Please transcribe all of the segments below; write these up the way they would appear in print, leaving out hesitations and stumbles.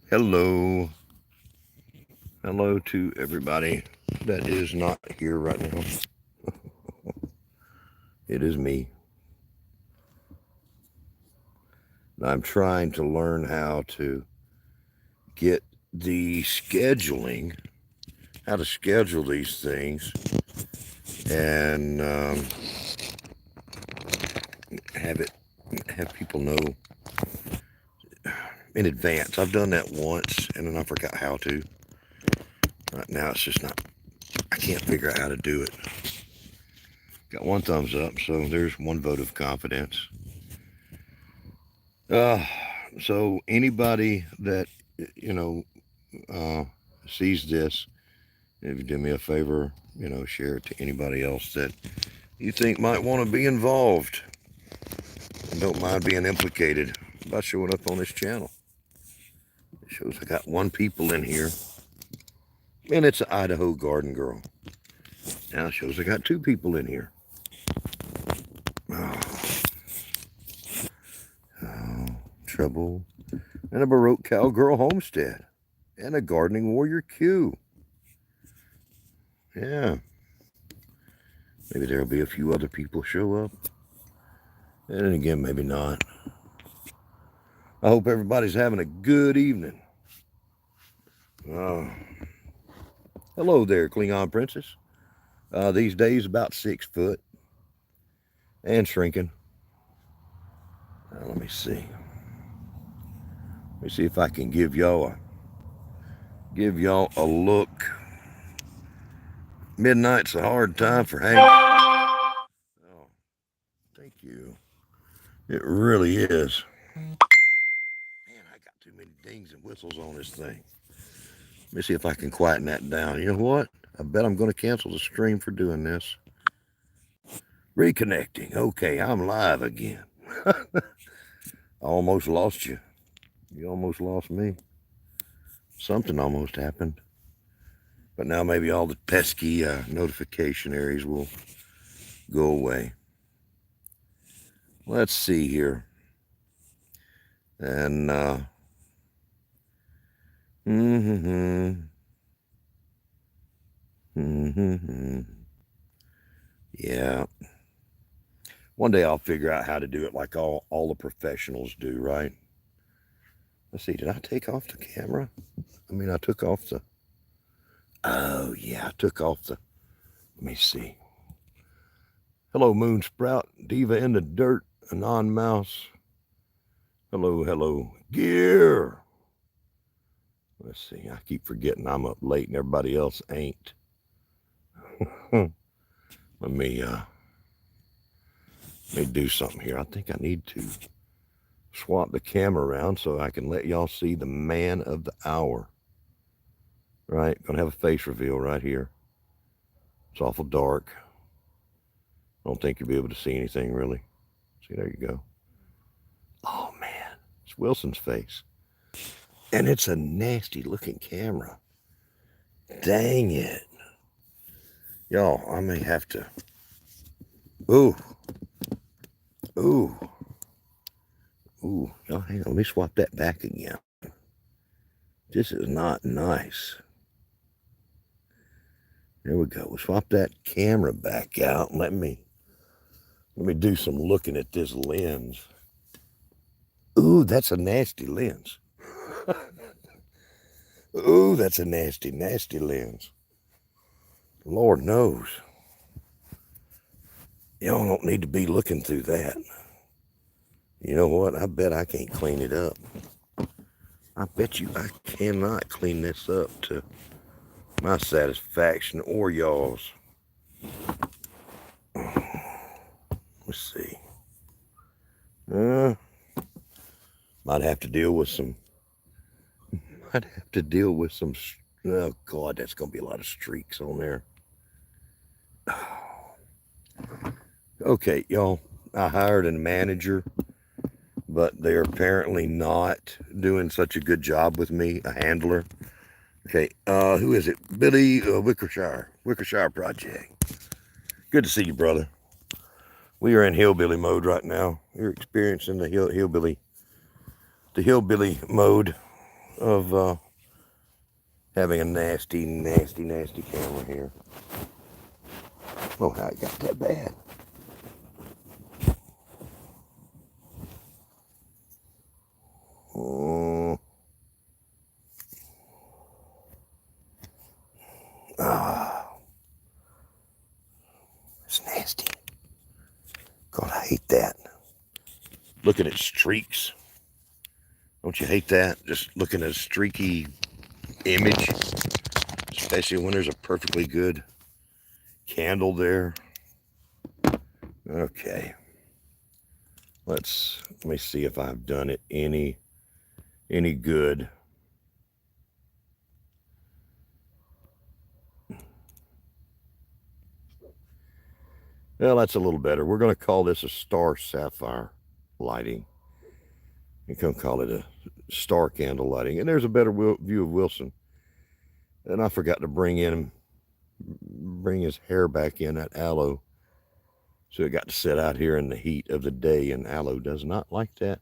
Hello. Hello to everybody that is not here right now. It is me. I'm trying to learn how to get the scheduling, how to schedule these things, and have it have people know in advance. I've done that once, and then I forgot how to. Right now, it's just not. I can't figure out how to do it. Got one thumbs up, so there's one vote of confidence. Uh, so anybody that you know uh, sees this, if you do me a favor, share it to anybody else that you think might want to be involved and don't mind being implicated by showing up on this channel. It shows I got one people in here, and it's an Idaho garden girl. Now it shows I got two people in here. Oh, trouble, and a Baroque cowgirl homestead, and a gardening warrior Q. Yeah, maybe there'll be a few other people show up. And then again, maybe not. I hope everybody's having a good evening. Uh, hello there, Klingon Princess. These days, about 6 foot and shrinking. Let me see. Let me see if I can give y'all a look. Midnight's a hard time for Hangout. Oh, thank you. It really is. Man, I got too many dings and whistles on this thing. Let me see if I can quieten that down. You know what? I bet I'm going to cancel the stream for doing this. Reconnecting. Okay, I'm live again. I almost lost you. You almost lost me. Something almost happened. But now maybe all the pesky notification areas will go away. Let's see here. And, yeah. One day I'll figure out how to do it like all the professionals do, right? Let's see, did I take off the camera? I took off the... Oh, yeah, I took off the... Let me see. Hello, Moon Sprout, Diva in the Dirt, Anon Mouse. Hello, Gear. Let's see, I keep forgetting I'm up late and everybody else ain't. Let me do something here. I think I need to swap the camera around so I can let y'all see the man of the hour. Right, gonna have a face reveal right here. It's awful dark. I don't think you'll be able to see anything really. See, there you go. Oh man, it's Wilson's face. And it's a nasty looking camera. Dang it. Y'all, I may have to... Ooh. Y'all, hang on, let me swap that back again. This is not nice. There we go. We'll swap that camera back out. Let me do some looking at this lens. Ooh, that's a nasty lens. Ooh, that's a nasty lens. Lord knows. Y'all don't need to be looking through that. You know what? I bet I can't clean it up. I bet you I cannot clean this up to my satisfaction or y'all's. Let's see. Might have to deal with some. Oh God, that's gonna be a lot of streaks on there. Okay, y'all. I hired a manager, but they're apparently not doing such a good job with me. A handler. Okay, who is it? Billy Wickershire Project. Good to see you, brother. We are in hillbilly mode right now. You're experiencing the hillbilly mode. of having a nasty camera here. Oh, how it got that bad. Oh. Ah. It's nasty. God, I hate that. Looking at streaks. Don't you hate that? Just looking at a streaky image, especially when there's a perfectly good candle there. Okay. Let me see if I've done it any good. Well, that's a little better. We're going to call this a star sapphire lighting. You can call it a star candle lighting. And there's a better view of Wilson. And I forgot to bring his hair back in that aloe. So it got to sit out here in the heat of the day, and aloe does not like that.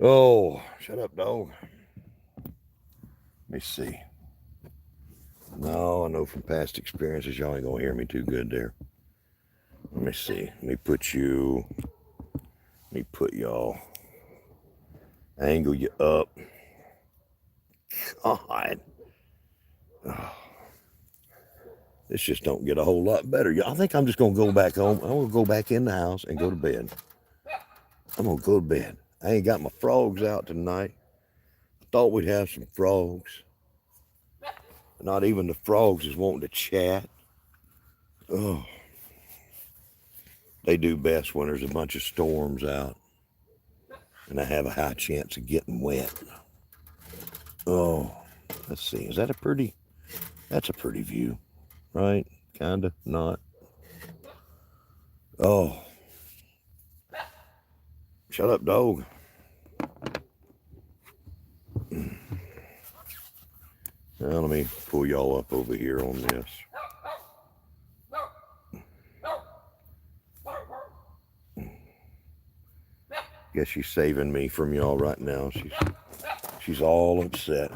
Oh, shut up, dog. Let me see. No, I know from past experiences y'all ain't gonna hear me too good there. Let me see. Let me put y'all, angle you up. God. Oh, this just don't get a whole lot better. I think I'm just gonna go back home. I'm gonna go back in the house and go to bed. I'm gonna go to bed. I ain't got my frogs out tonight. I thought we'd have some frogs. Not even the frogs is wanting to chat. Oh. They do best when there's a bunch of storms out and I have a high chance of getting wet. Oh, let's see. Is that that's a pretty view, right? Kinda, not. Oh. Shut up, dog. Now, let me pull y'all up over here on this. Guess she's saving me from y'all right now. She's all upset.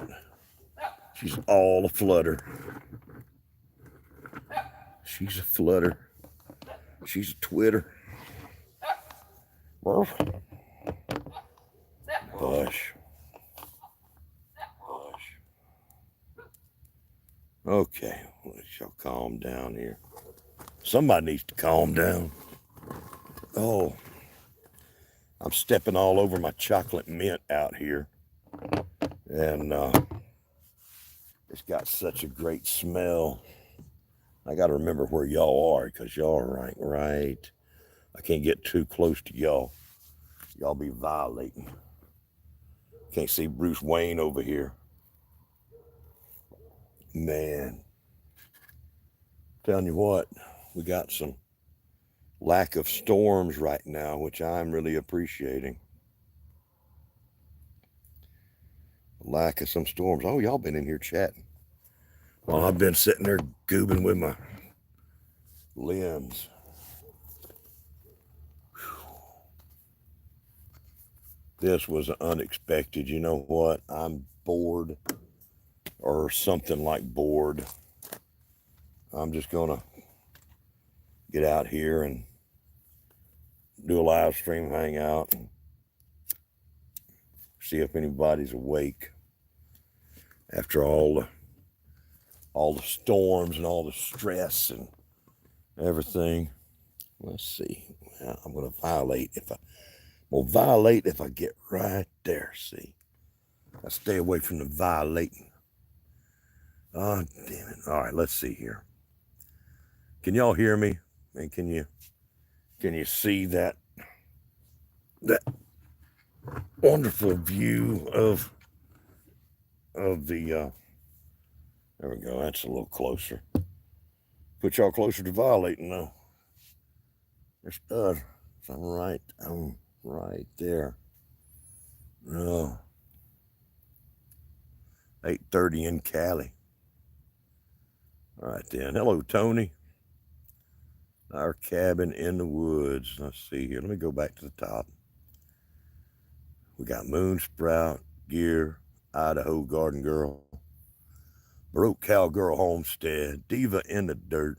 She's all aflutter. She's a flutter. She's a twitter. Hush. Hush. Okay, let's y'all calm down here. Somebody needs to calm down. Oh, I'm stepping all over my chocolate mint out here. And it's got such a great smell. I got to remember where y'all are, because y'all are right. I can't get too close to y'all. Y'all be violating. Can't see Bruce Wayne over here. Man. Telling you what, we got some lack of storms right now, which I'm really appreciating. Lack of some storms. Oh, y'all been in here chatting. Well, I've been sitting there goobing with my limbs. This was unexpected. You know what? I'm bored, or something like bored. I'm just gonna get out here and do a live stream hangout and see if anybody's awake after all the storms and all the stress and everything. Let's see. Well, I'm gonna violate if I get right there. See, I stay away from the violating. Oh, damn it. All right, let's see here. Can y'all hear me? And can you see that wonderful view of the there we go. That's a little closer. Put y'all closer to violating though. There's I'm right there. Oh. 8:30 in Cali. All right then. Hello, Tony. Our cabin in the woods. Let's see here. Let me go back to the top. We got Moonsprout, Gear, Idaho Garden Girl, Broke Cowgirl Homestead, Diva in the Dirt,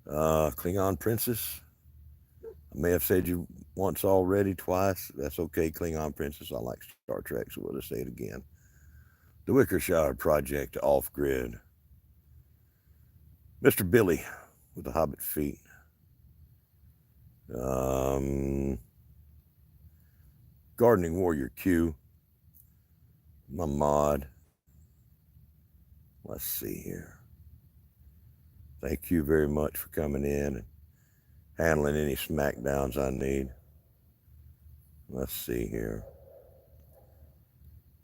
Klingon Princess. I may have said you once already, twice. That's okay, Klingon Princess. I like Star Trek, so we'll just say it again. The Wickershire Project, Off Grid. Mr. Billy with the Hobbit feet. Gardening Warrior Q. My mod. Let's see here. Thank you very much for coming in and handling any smackdowns I need. Let's see here.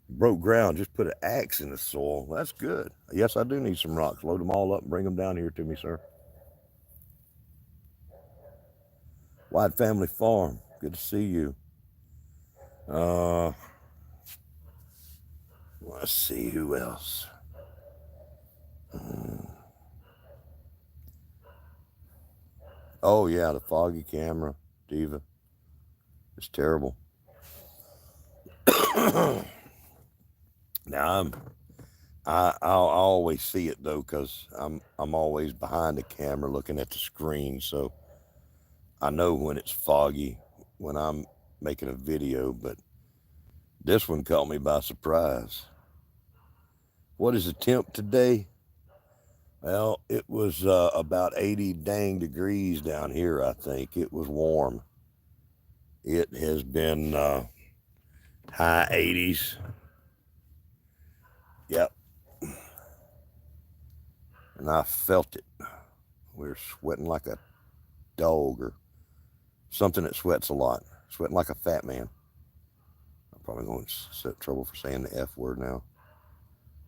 Broke ground, just put an axe in the soil. That's good. Yes, I do need some rocks. Load them all up and bring them down here to me, sir. White Family Farm, good to see you. Let's see who else. Oh yeah, the foggy camera, Diva. It's terrible. Now I'll always see it though, cause I'm always behind the camera looking at the screen, so I know when it's foggy when I'm making a video. But this one caught me by surprise. What is the temp today? Well, it was about 80 dang degrees down here, I think. It was warm. It has been high 80s. Yep. And I felt it. We were sweating like a dog or something that sweats a lot. Sweating like a fat man. I'm probably going to set trouble for saying the F word now.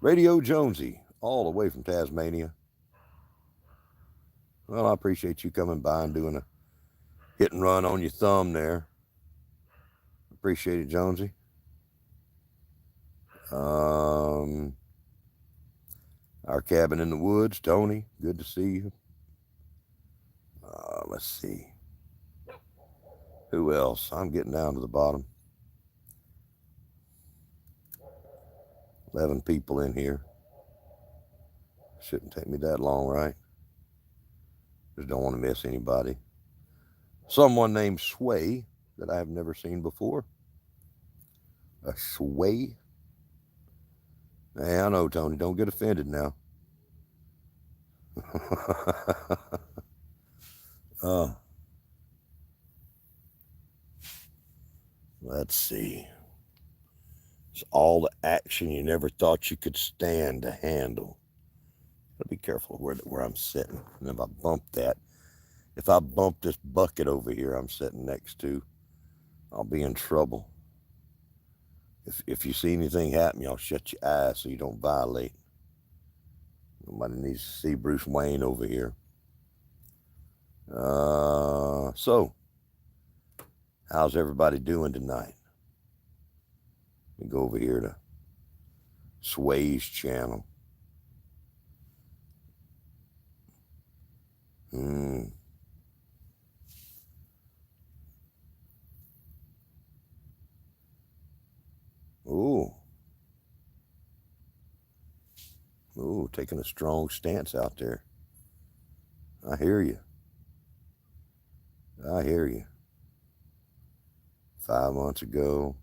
Radio Jonesy, all the way from Tasmania. Well, I appreciate you coming by and doing a hit and run on your thumb there. Appreciate it, Jonesy. Our Cabin in the Woods, Tony, good to see you. Let's see. Who else? I'm getting down to the bottom. 11 people in here. Shouldn't take me that long, right? Just don't want to miss anybody. Someone named Sway that I have never seen before. A Sway? Hey, I know, Tony. Don't get offended now. Let's see. It's all the action you never thought you could stand to handle. Gotta be careful where I'm sitting. And if I bump this bucket over here I'm sitting next to, I'll be in trouble. If you see anything happen, y'all shut your eyes so you don't violate. Nobody needs to see Bruce Wayne over here. So, how's everybody doing tonight? Let me go over here to Sway's channel. Ooh, taking a strong stance out there. I hear you. 5 months ago.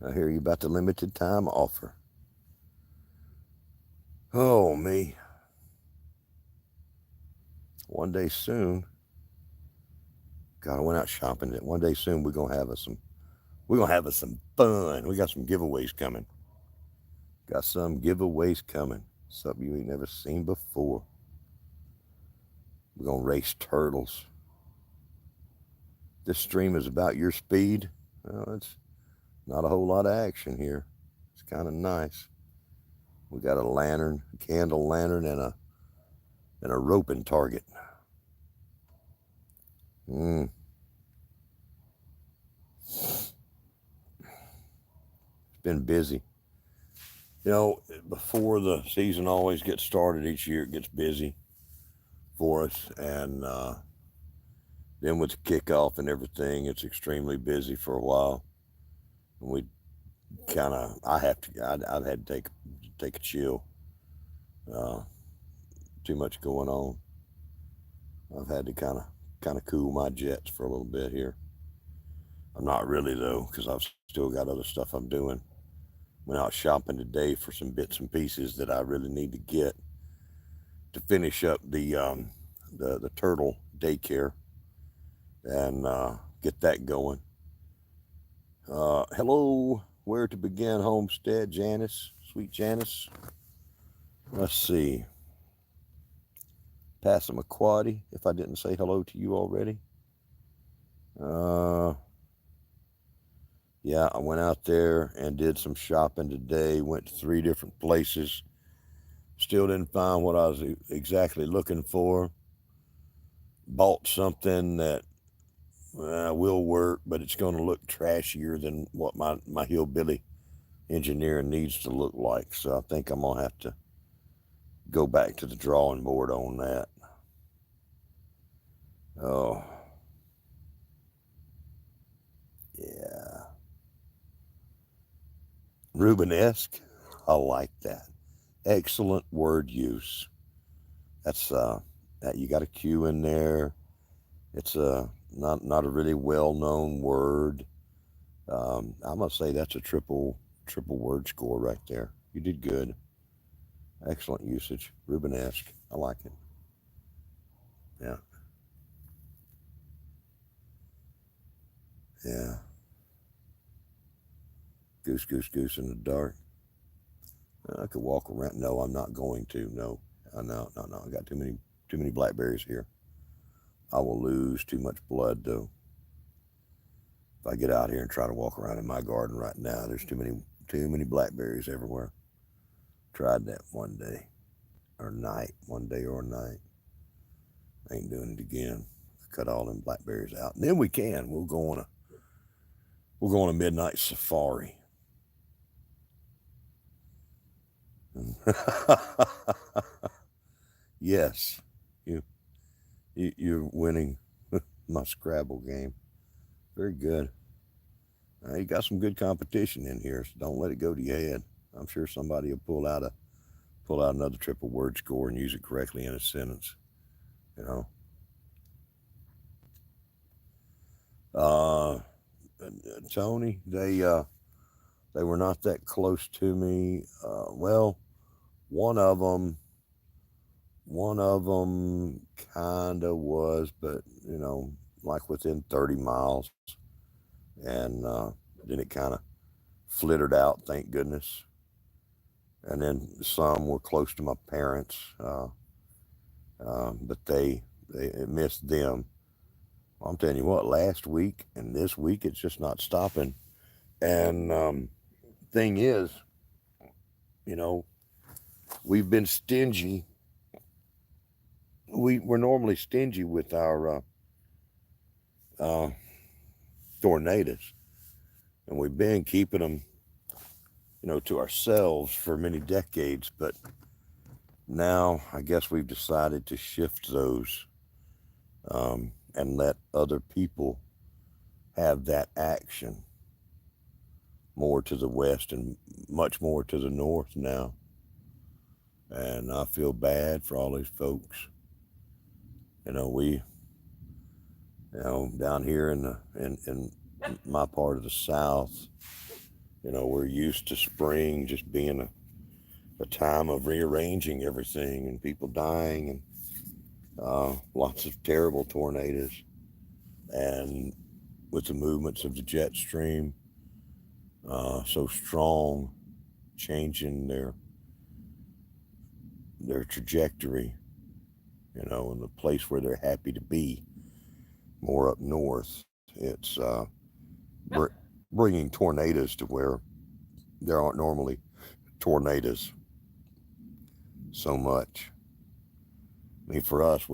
I hear you about the limited time offer. Oh, me. One day soon. God, I went out shopping. One day soon we're gonna have us some fun. We got some giveaways coming. Something you ain't never seen before. We're gonna race turtles. This stream is about your speed. Well, it's not a whole lot of action here. It's kind of nice. We got a candle lantern, and a roping target. been busy. You know, before the season always gets started each year, it gets busy for us. And then with the kickoff and everything, it's extremely busy for a while. And we kind of, I've had to take a chill. Uh, Too much going on. I've had to kind of cool my jets for a little bit here. I'm not really though, because I've still got other stuff I'm doing. Went out shopping today for some bits and pieces that I really need to get to finish up the turtle daycare and get that going. Hello, where to begin, Homestead, Janice, sweet Janice. Let's see, Passamaquoddy. If I didn't say hello to you already. Uh, yeah, I went out there and did some shopping today. Went to 3 different places. Still didn't find what I was exactly looking for. Bought something that will work, but it's going to look trashier than what my hillbilly engineering needs to look like. So I think I'm going to have to go back to the drawing board on that. Oh, yeah. Rubenesque. I like that. Excellent word use. That's that you got a Q in there. It's not a really well known word. I'm gonna say that's a triple word score right there. You did good. Excellent usage. Rubenesque. I like it. Yeah. Yeah. Goose, goose, goose in the dark. I could walk around. No, I'm not going to. No. No, no, no. I got too many blackberries here. I will lose too much blood though. If I get out here and try to walk around in my garden right now, there's too many blackberries everywhere. Tried that one day or night. Ain't doing it again. Cut all them blackberries out. And then we can. We'll go on a midnight safari. Yes. You you're winning my Scrabble game. Very good. You got some good competition in here, so don't let it go to your head. I'm sure somebody will pull out another triple word score and use it correctly in a sentence. You know. Uh, Tony, they were not that close to me. Well, one of them, one of them kind of was, but like within 30 miles, and then it kind of flittered out. Thank goodness. And then some were close to my parents, but they it missed them. Well, I'm telling you what, last week and this week it's just not stopping. And thing is, you know, we've been stingy. We're normally stingy with our uh, tornadoes, and we've been keeping them, to ourselves for many decades. But now I guess we've decided to shift those and let other people have that action more to the west and much more to the north now. And I feel bad for all these folks. We, down here in my part of the South, we're used to spring just being a time of rearranging everything and people dying and lots of terrible tornadoes. And with the movements of the jet stream so strong, changing their trajectory, in the place where they're happy to be, more up north, it's br- bringing tornadoes to where there aren't normally tornadoes so much. I mean, for us,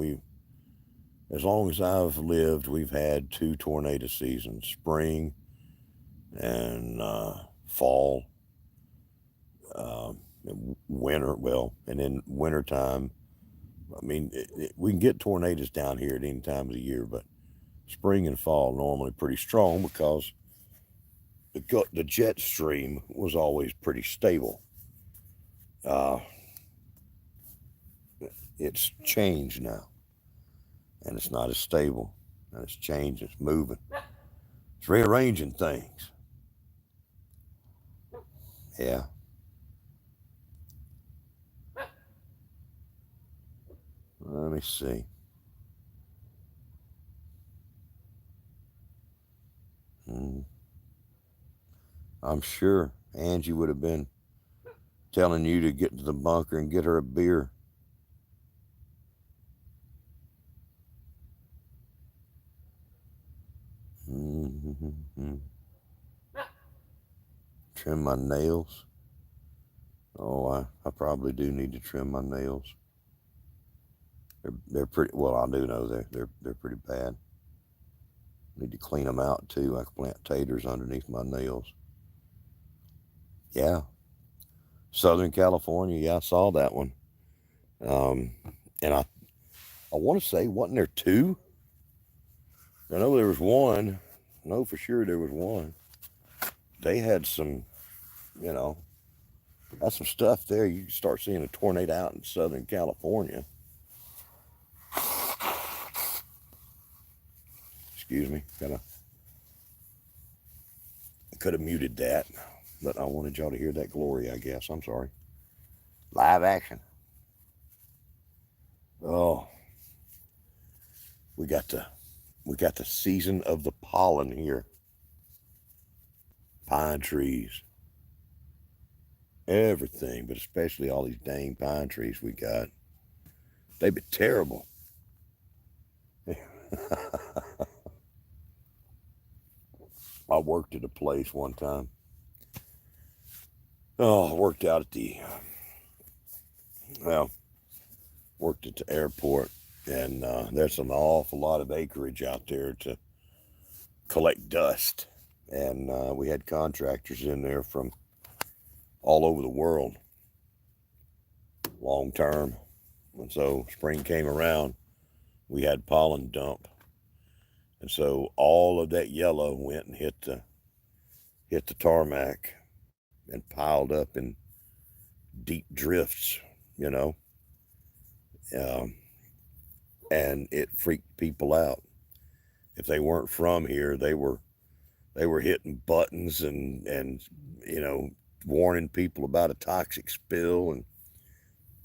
as long as I've lived, we've had 2 tornado seasons, spring and fall. winter, well, and in wintertime, I mean, we can get tornadoes down here at any time of the year, but spring and fall normally pretty strong because the jet stream was always pretty stable. Uh, it's changed now, and it's not as stable, and it's changed, it's moving, it's rearranging things. Yeah. Let me see. Mm, I'm sure Angie would have been telling you to get to the bunker and get her a beer. Mm-hmm. Trim my nails. Oh, I probably do need to trim my nails. They're pretty well. I do know they're pretty bad. Need to clean them out too. I can plant taters underneath my nails. Yeah, Southern California. Yeah, I saw that one. Um, and I want to say, wasn't there two? I know there was one. I know for sure there was one. They had some, you know, that's some stuff there. You start seeing a tornado out in Southern California. Excuse me. Could have muted that, but I wanted y'all to hear that glory, I guess. I'm sorry. Live action. Oh, we got the season of the pollen here. Pine trees. Everything, but especially all these dang pine trees we got. They've been terrible. I worked at a place one time. Oh, I worked out at well, worked at the airport, and there's an awful lot of acreage out there to collect dust. And we had contractors in there from all over the world, long term. And so spring came around, we had pollen dump. And so all of that yellow went and hit the tarmac and piled up in deep drifts, you know, um, and it freaked people out. If they weren't from here, they were hitting buttons and warning people about a toxic spill and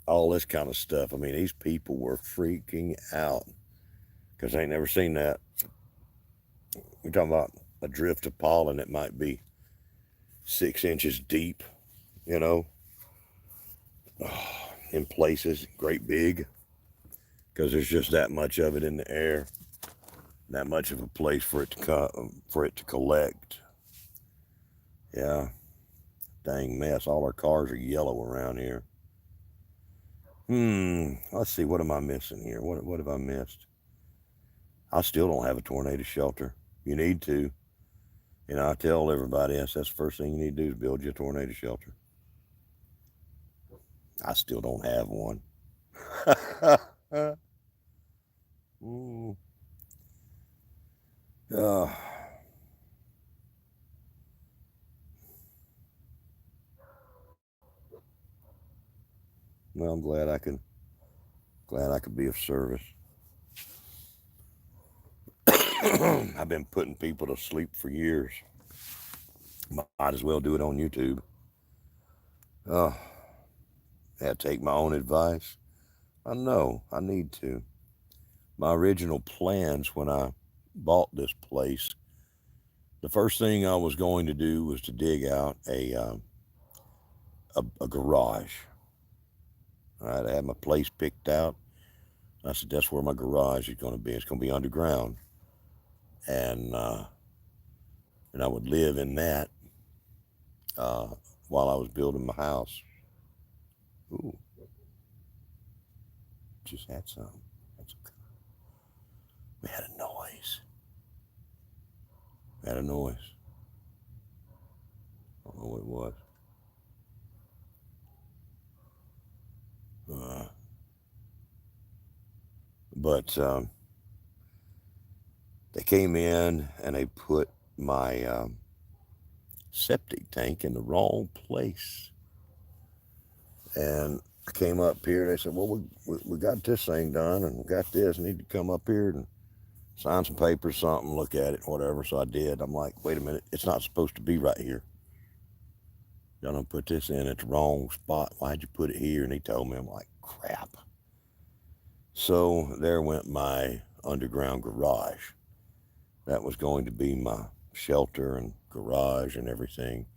all this kind of stuff. I mean, these people were freaking out because they ain't never seen that. We're talking about a drift of pollen that might be 6 inches deep, you know, in places, great big, because there's just that much of it in the air, that much of a place for it to collect. Yeah, dang mess. All our cars are yellow around here. Let's see. What am I missing here? What have I missed? I still don't have a tornado shelter. You need to. I tell everybody that's the first thing you need to do is build you a tornado shelter. I still don't have one. Ooh. Uh, well, I'm glad I could be of service. I've been putting people to sleep for years. Might as well do it on YouTube. Uh, yeah, take my own advice. I know I need to. My original plans when I bought this place, the first thing I was going to do was to dig out a garage. All right, I had my place picked out. I said that's where my garage is going to be. It's going to be underground, and I would live in that uh, while I was building my house. Ooh, just had some. That's okay. We had a noise. We had a noise. I don't know what it was. But they came in and they put my septic tank in the wrong place. And I came up here. They said, "Well, we got this thing done, and we got this. Need to come up here and sign some papers, something, look at it, whatever." So I did. I'm like, "Wait a minute, it's not supposed to be right here. Y'all don't put this in at the wrong spot. Why'd you put it here?" And he told me. I'm like, "Crap." So there went my underground garage. That was going to be my shelter and garage and everything.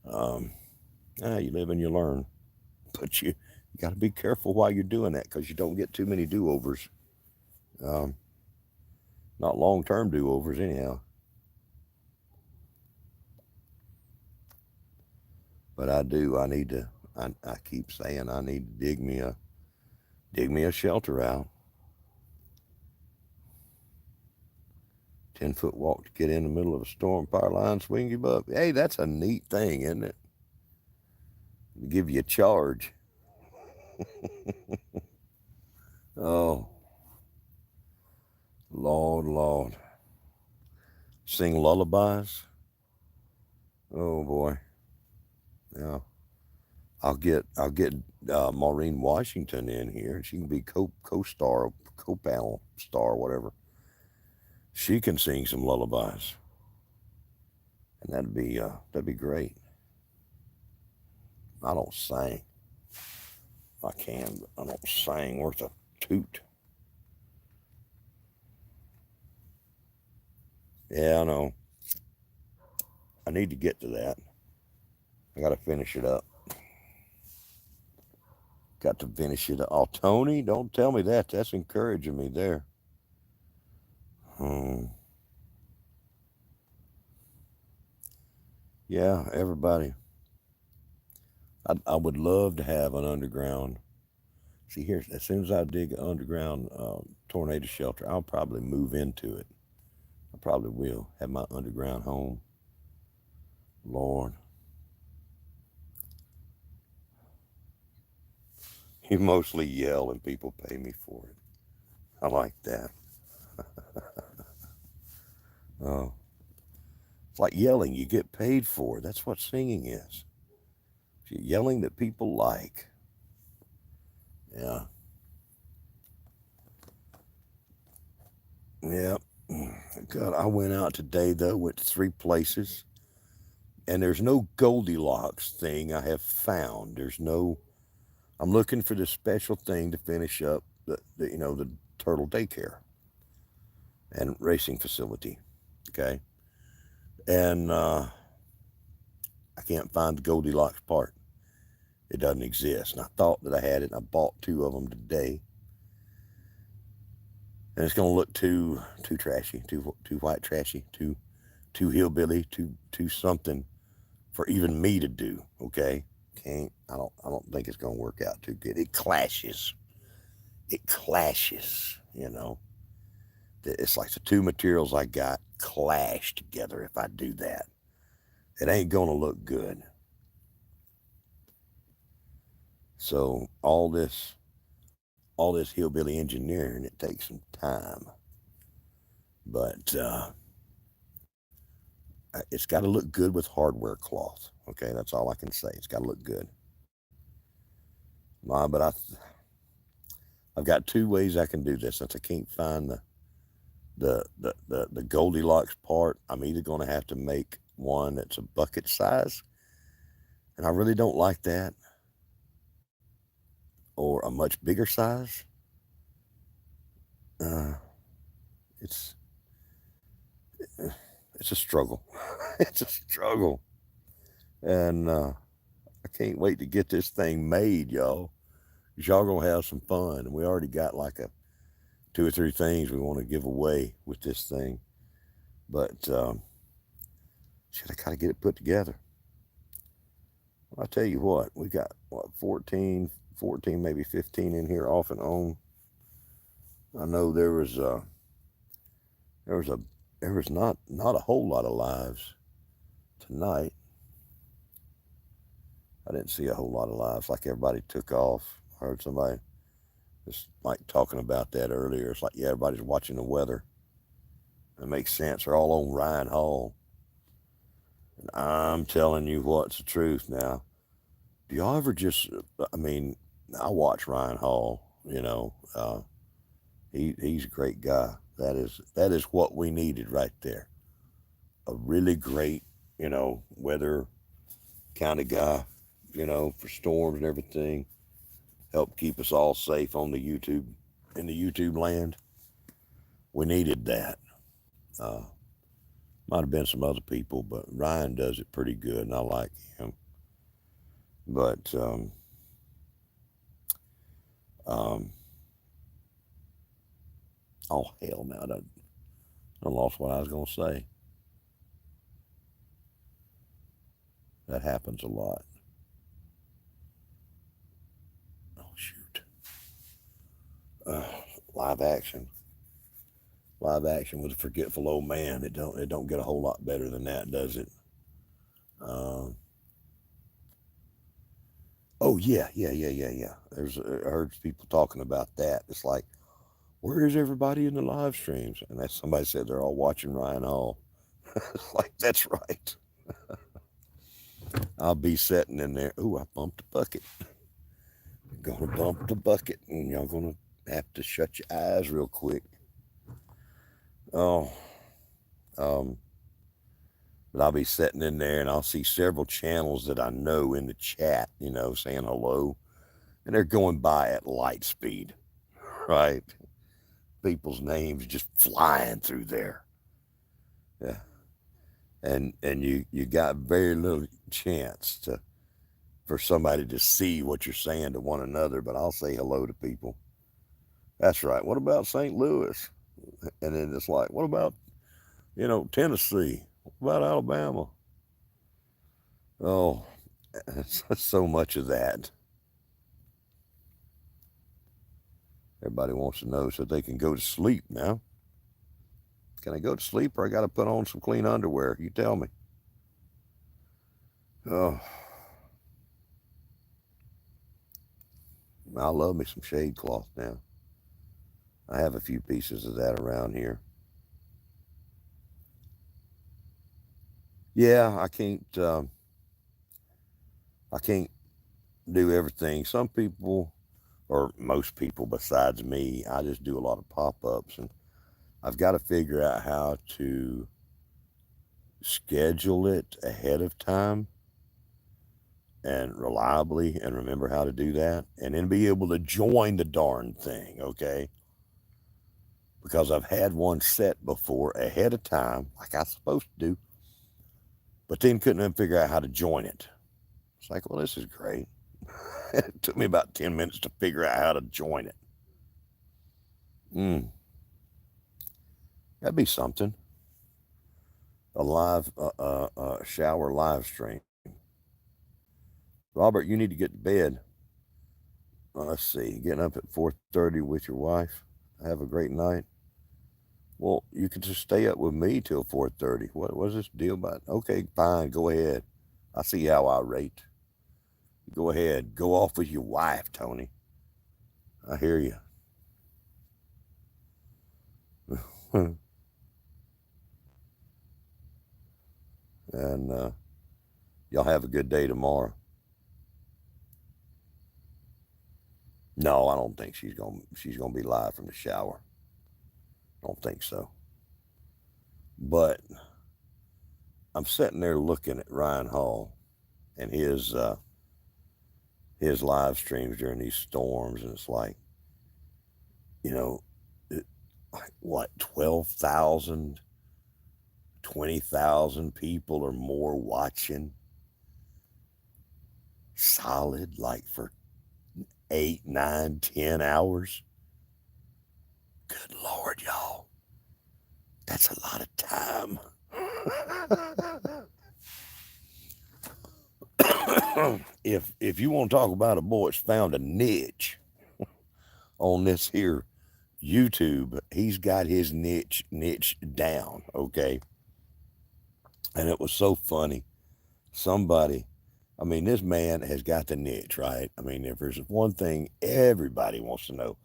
Um, you live and you learn, but you got to be careful while you're doing that because you don't get too many do-overs. Um, Not long-term do-overs anyhow. But I do. I need to. I keep saying I need to dig me a shelter out. 10-foot walk to get in the middle of a storm power line, swing you up. Hey, that's a neat thing, isn't it? Give you a charge. Oh, Lord, Lord. Sing lullabies. Oh boy. Yeah. I'll get Maureen Washington in here, and she can be co-star, co-panel star, whatever. She can sing some lullabies, and that'd be great. I don't sing. I can, but I don't sing worth a toot. Yeah, I know. I need to get to that. I got to finish it up. Got to finish it up. Oh, Tony, don't tell me that. That's encouraging me there. Hmm. Yeah, everybody. I would love to have an underground. See, here, as soon as I dig an underground tornado shelter, I'll probably move into it. I probably will have my underground home. Lord, you mostly yell and people pay me for it. I like that. Oh, it's like yelling. You get paid for it. That's what singing is. You're yelling that people like. Yeah. Yeah. God, I went out today though. Went to 3 places, and there's no Goldilocks thing I have found. There's no. I'm looking for this special thing to finish up the turtle daycare and racing facility. Okay, and I can't find the Goldilocks part. It doesn't exist. And I thought that I had it. And I bought 2 of them today, and it's gonna look too trashy, too white trashy, too hillbilly, too something for even me to do. Okay, can't. I don't think it's gonna work out too good. It clashes. It clashes. It's like the 2 materials I got clash together. If I do that, it ain't gonna look good. So all this hillbilly engineering, it takes some time, but it's got to look good with hardware cloth. Okay, that's all I can say. It's got to look good. But I've got 2 ways I can do this. Since I can't find the Goldilocks part, I'm either going to have to make one that's a bucket size, and I really don't like that, or a much bigger size. Uh, it's it's a struggle. It's a struggle, and I can't wait to get this thing made, y'all. 'Cause y'all gonna have some fun, and we already got like a 2 or 3 things we want to give away with this thing. But shit, I gotta get it put together. I'll tell you what, we got what 14, maybe 15 in here off and on. I know there was a there was not a whole lot of lives tonight. I didn't see a whole lot of lives. Like everybody took off. I heard somebody Just like talking about that earlier. It's like, yeah, everybody's watching the weather. It makes sense. They're all on Ryan Hall. And I'm telling you what's the truth now. Do y'all ever just, I mean, I watch Ryan Hall, he's a great guy. That is what we needed right there. A really great, weather kind of guy, for storms and everything. Help keep us all safe on the YouTube, in the YouTube land. We needed that. Uh, Might have been some other people, but Ryan does it pretty good, and I like him. But um, oh hell, now I lost what I was gonna say. That happens a lot. Oh shoot, uh, live action. Live action with a forgetful old man. It don't get a whole lot better than that, does it? Um, oh yeah. I heard people talking about that. It's like, where is everybody in the live streams? And that somebody said they're all watching Ryan Hall. It's like, that's right. I'll be sitting in there. Ooh, I bumped a bucket. Gonna bump the bucket, and y'all gonna have to shut your eyes real quick. Oh, um, but I'll be sitting in there, and I'll see several channels that I know in the chat, saying hello, and they're going by at light speed, right? People's names just flying through there. Yeah, and you got very little chance to for somebody to see what you're saying to one another. But I'll say hello to people. That's right. What about St. Louis? And then it's like, what about Tennessee? What about Alabama? Oh, so much of that. Everybody wants to know so they can go to sleep now. Can I go to sleep, or I got to put on some clean underwear? You tell me. Oh, I love me some shade cloth now. I have a few pieces of that around here. Yeah, I can't do everything. Some people, or most people besides me, I just do a lot of pop ups, and I've got to figure out how to schedule it ahead of time and reliably, and remember how to do that, and then be able to join the darn thing, okay? Because I've had one set before ahead of time, like I was supposed to do, but then couldn't even figure out how to join it. It's like, well, this is great. It took me about 10 minutes to figure out how to join it. That'd be something. A live shower live stream. Robert, you need to get to bed. Let's see, getting up at 4:30 with your wife. Have a great night. Well, you can just stay up with me till 4:30. What's this deal about? Okay, fine, go ahead. I see how I rate. Go ahead, go off with your wife, Tony. I hear you. And y'all have a good day tomorrow. No, I don't think she's gonna be live from the shower. I don't think so. But I'm sitting there looking at Ryan Hall and his live streams during these storms, and it's like, you know, like what, 12,000, 20,000 people or more watching solid, like for 8, 9, 10 hours. Good Lord, y'all. That's a lot of time. If you want to talk about a boy that's found a niche on this here YouTube, he's got his niche down, okay? And it was so funny. Somebody, I mean, this man has got the niche, right? I mean, if there's one thing everybody wants to know,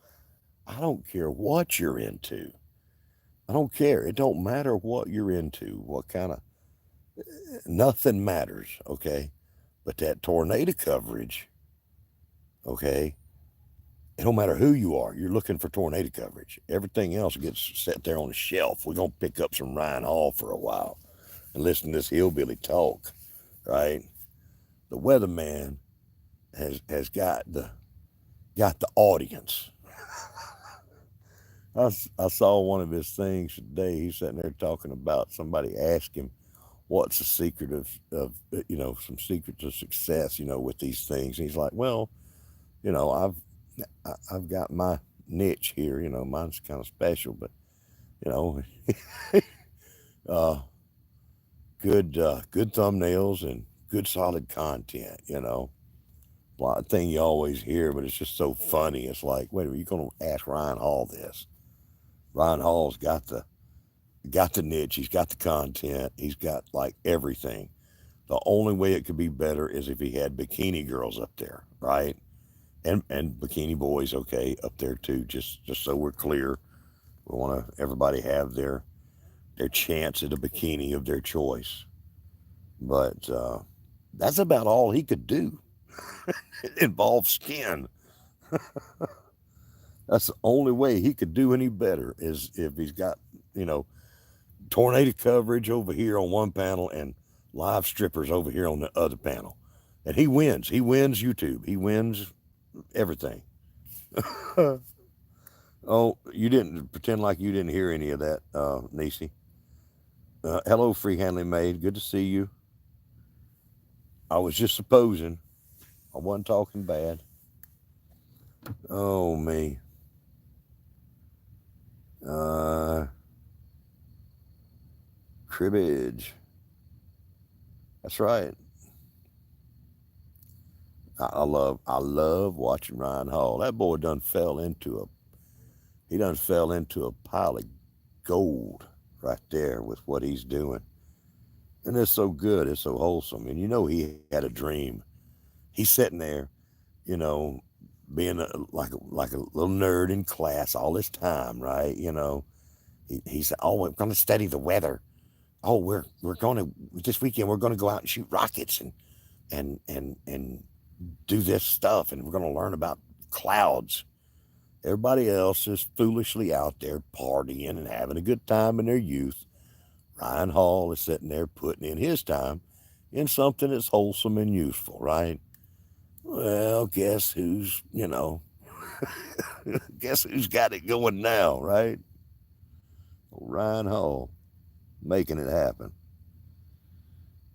I don't care what you're into. I don't care. It don't matter what you're into, what kind of, nothing matters, okay? But that tornado coverage, okay? It don't matter who you are. You're looking for tornado coverage. Everything else gets set there on the shelf. We're going to pick up some Ryan Hall for a while and listen to this hillbilly talk, right? The weatherman has got the audience. I saw one of his things today. He's sitting there talking about somebody asked him, what's the secret of some secrets of success, with these things. And he's like, well, you know, I've I've got my niche here. Mine's kind of special, but you know, uh, good thumbnails and good solid content. A lot of thing you always hear, but it's just so funny. It's like, wait a minute, you're gonna ask Ryan Hall this? Ryan Hall's got the niche. He's got the content. He's got like everything. The only way it could be better is if he had bikini girls up there, right? And bikini boys, okay, up there too. Just so we're clear, we want to everybody have their chance at a bikini of their choice. But that's about all he could do. It involves skin. That's the only way he could do any better is if he's got, you know, tornado coverage over here on one panel and live strippers over here on the other panel. And he wins. He wins YouTube. He wins everything. Oh, you didn't pretend like you didn't hear any of that, Nisi. Hello, free handling maid. Good to see you. I was just supposing. I wasn't talking bad. Oh, me. Uh, cribbage. That's right. I love watching Ryan Hall. That boy done fell into a pile of gold right there with what he's doing. And it's so good, it's so wholesome. And he had a dream. He's sitting there, you know, being like a little nerd in class all this time, right? He said, "Oh, we're going to study the weather. Oh, we're going to this weekend. We're going to go out and shoot rockets and do this stuff, and we're going to learn about clouds." Everybody else is foolishly out there partying and having a good time in their youth. Ryan Hall is sitting there putting in his time in something that's wholesome and useful, right? Well, guess who's got it going now, right? Ryan Hall making it happen.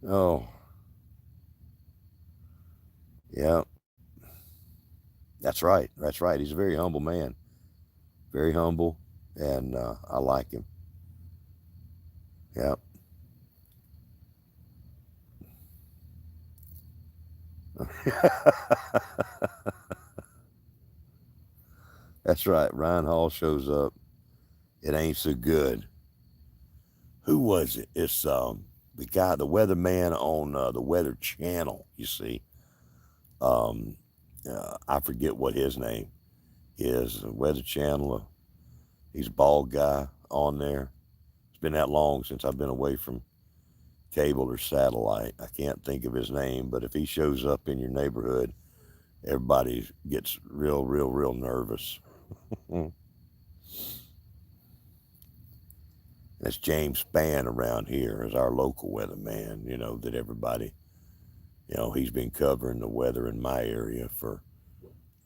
Oh, yeah, that's right. That's right. He's a very humble man, very humble, and I like him. Yeah. That's right. Ryan Hall shows up. It ain't so good. Who was it? It's the guy, the weatherman on the Weather Channel. You see, um, I forget what his name is. Weather Channel. He's a bald guy on there. It's been that long since I've been away from cable or satellite. I can't think of his name, but if he shows up in your neighborhood, everybody gets real, real, real nervous. That's James Spann around here as our local weatherman, that everybody, he's been covering the weather in my area for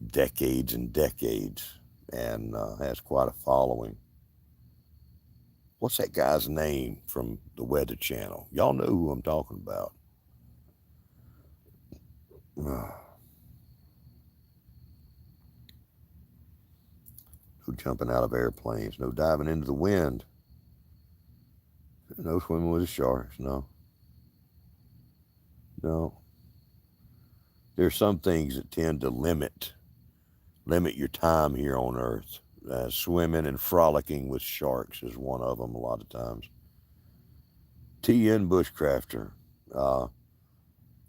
decades and decades and has quite a following. What's that guy's name from the Weather Channel? Y'all know who I'm talking about. No jumping out of airplanes, no diving into the wind, no swimming with the sharks, no. No. There's some things that tend to limit your time here on Earth. Swimming and frolicking with sharks is one of them a lot of times. TN Bushcrafter, uh,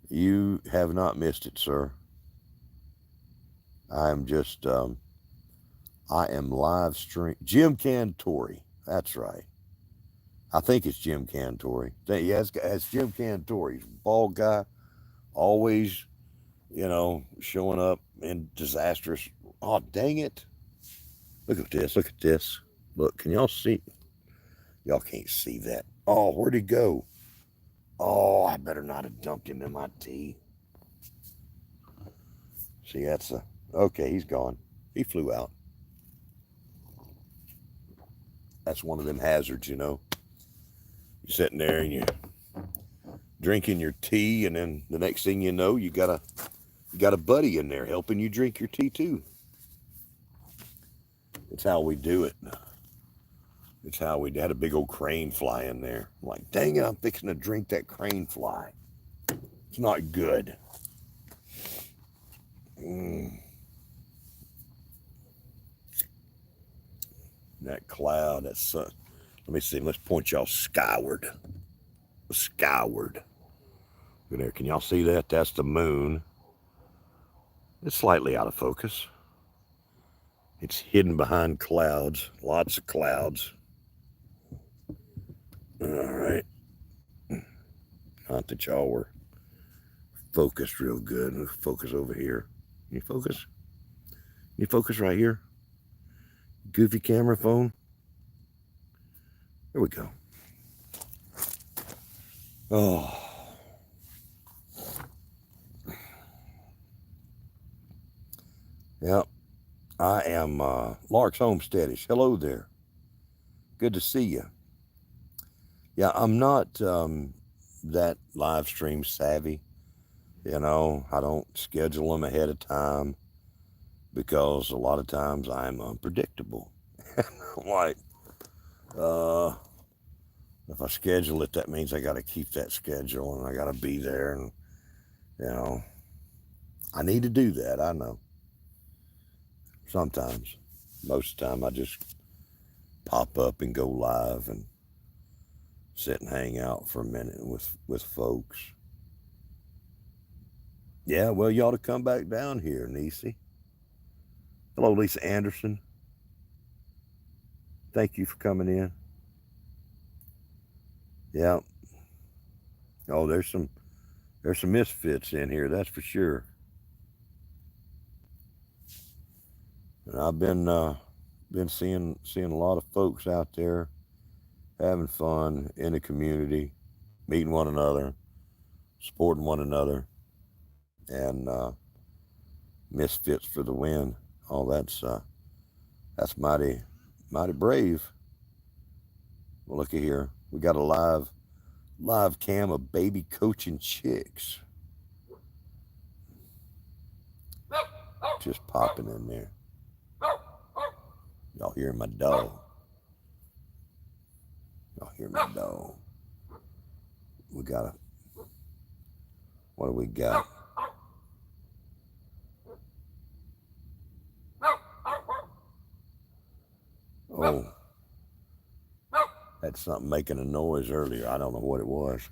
you have not missed it, sir. I'm just I am live stream. Jim Cantori. That's right. I think it's Jim Cantori. Yeah, it's Jim Cantori. He's a bald guy, always, showing up in disastrous. Oh, dang it. Look at this. Look at this. Look, can y'all see? Y'all can't see that. Oh, where'd he go? Oh, I better not have dumped him in my tea. See, okay, he's gone. He flew out. That's one of them hazards, You're sitting there and you're drinking your tea, and then the next thing you know, you got a buddy in there helping you drink your tea too. It's how we do it. It's how we had a big old crane fly in there. I'm like, dang it, I'm fixing to drink that crane fly. It's not good. That cloud, that sun. Let me see. Let's point y'all skyward. Skyward. Look there. Can y'all see that? That's the moon. It's slightly out of focus. It's hidden behind clouds. Lots of clouds. All right. Not that y'all were focused real good. Let's focus over here. Can you focus? Can you focus right here? Goofy camera phone. There we go. Oh. Yep. I am Lark's Homesteadish. Hello there. Good to see you. Yeah, I'm not that live stream savvy. I don't schedule them ahead of time because a lot of times I'm unpredictable. Like, if I schedule it, that means I got to keep that schedule and I got to be there. And, I need to do that. I know. Sometimes. Most of the time I just pop up and go live and sit and hang out for a minute with folks. Yeah, well, you ought to come back down here, Niecy. Hello, Lisa Anderson. Thank you for coming in. Yeah. Oh, there's some misfits in here, that's for sure. And I've been seeing a lot of folks out there having fun in the community, meeting one another, supporting one another, and misfits for the win. Oh, that's mighty brave. Well, look at here. We got a live cam of baby coaching chicks. Just popping in there. Y'all hear my dog. What do we got? Oh, had something making a noise earlier. I don't know what it was.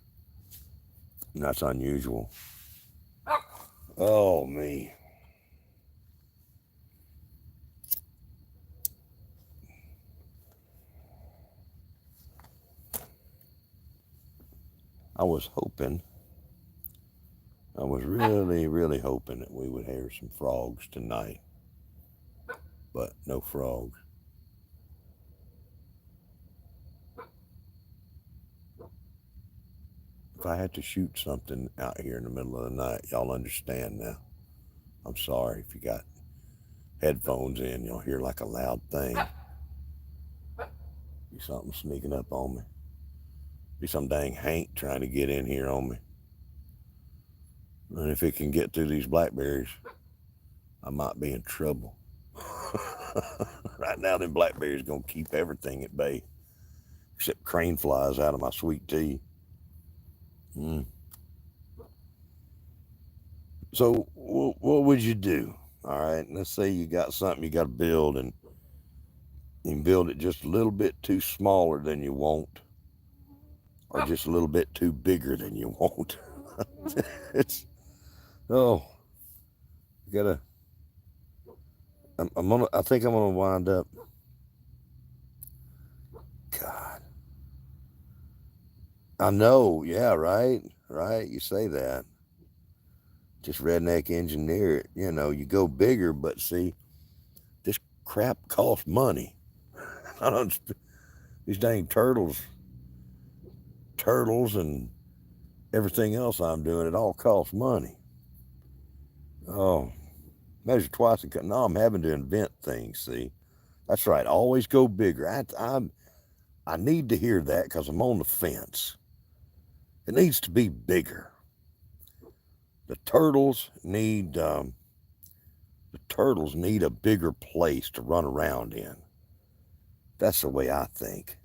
That's unusual. Oh, me. I was really, really hoping that we would hear some frogs tonight. But no frogs. If I had to shoot something out here in the middle of the night, y'all understand now. I'm sorry if you got headphones in, you'll hear like a loud thing. Be something sneaking up on me. Be some dang Hank trying to get in here on me. And if it can get through these blackberries, I might be in trouble. Right now, them blackberries gonna keep everything at bay, except crane flies out of my sweet tea. So, what would you do? All right, let's say you got something you got to build, and you can build it just a little bit too smaller than you want, or just a little bit too bigger than you want. You gotta. I think I'm gonna wind up. God, I know. Yeah, right. Right. You say that. Just redneck engineer it. You know, you go bigger, but see, this crap costs money. I don't. These dang turtles, and everything else I'm doing, it all costs money. Oh, measure twice and cut. No, I'm having to invent things. See, that's right. Always go bigger. I need to hear that because I'm on the fence. It needs to be bigger. The turtles need a bigger place to run around in. That's the way I think.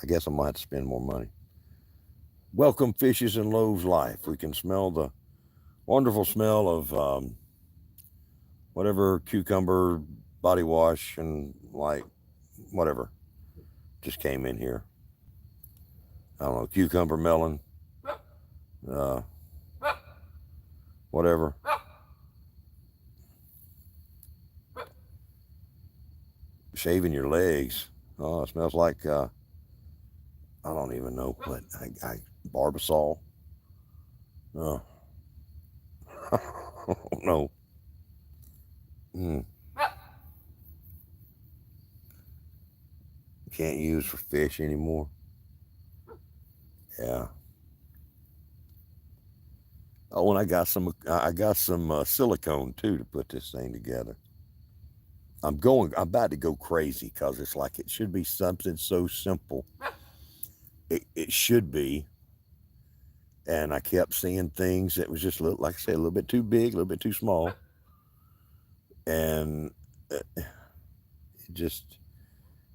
I guess I might have to spend more money. Welcome, Fishes and Loaves Life. We can smell the wonderful smell of whatever cucumber body wash and like whatever just came in here. I don't know, cucumber, melon, whatever. Shaving your legs. Oh, it smells like I don't even know what Barbasol. Oh, no. Can't use for fish anymore. Yeah. Oh, and I got some silicone too to put this thing together. I'm about to go crazy because it's like it should be something so simple. It should be. And I kept seeing things that was just like I said, a little bit too big, a little bit too small. And it's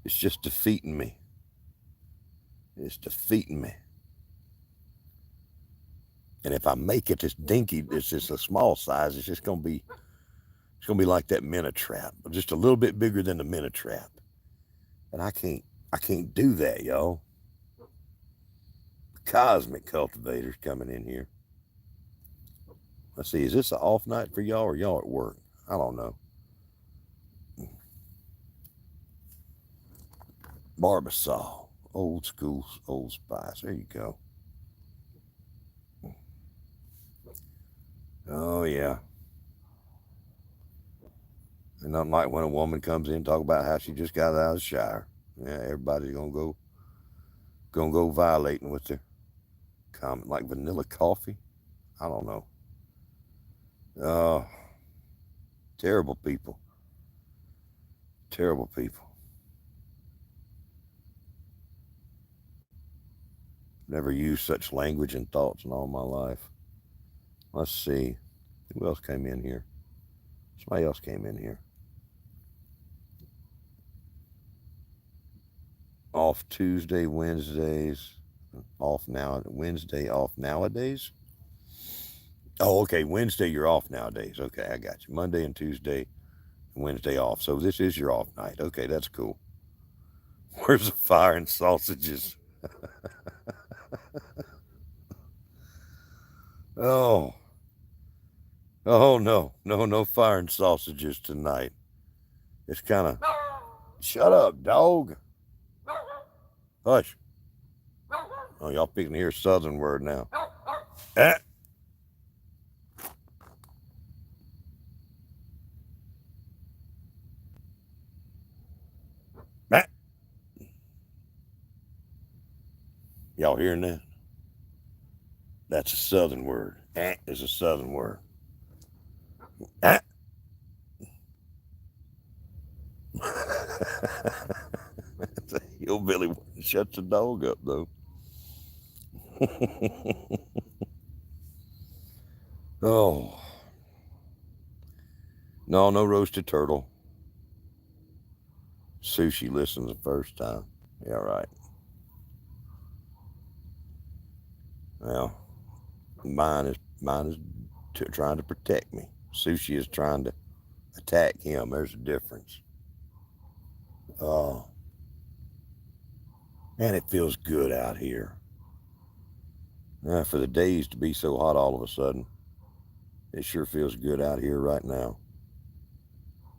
just defeating me. It's defeating me. And if I make it this dinky, it's just a small size, it's gonna be like that minnow trap, just a little bit bigger than the minnow trap. And I can't do that, y'all. Cosmic cultivators coming in here. Let's see, is this an off night for y'all or y'all at work? I don't know. Barbasol, old school, Old Spice. There you go. Oh yeah. And nothing like when a woman comes in and talk about how she just got out of the shower. Yeah, everybody's gonna go violating with their comment like vanilla coffee. I don't know. Oh, terrible people. Terrible people. Never used such language and thoughts in all my life. Let's see. Who else came in here? Somebody else came in here. Off Tuesday, Wednesdays, off now. Wednesday off nowadays. Oh, okay. Wednesday you're off nowadays. Okay, I got you. Monday and Tuesday, and Wednesday off. So this is your off night. Okay, that's cool. Where's the fire and sausages? Oh. Oh no fire and sausages tonight. It's kind of. Shut up, dog. Hush. Oh, y'all picking to hear a southern word now. Ah. Ah. Y'all hearing that? That's a southern word. Ah is a southern word. Ah. Hillbilly shuts the dog up though. Oh. No roasted turtle. Sushi listens the first time. Yeah, right. Well, mine is trying to protect me. Sushi is trying to attack him. There's a difference. Oh, man, it feels good out here. For the days to be so hot all of a sudden, it sure feels good out here right now.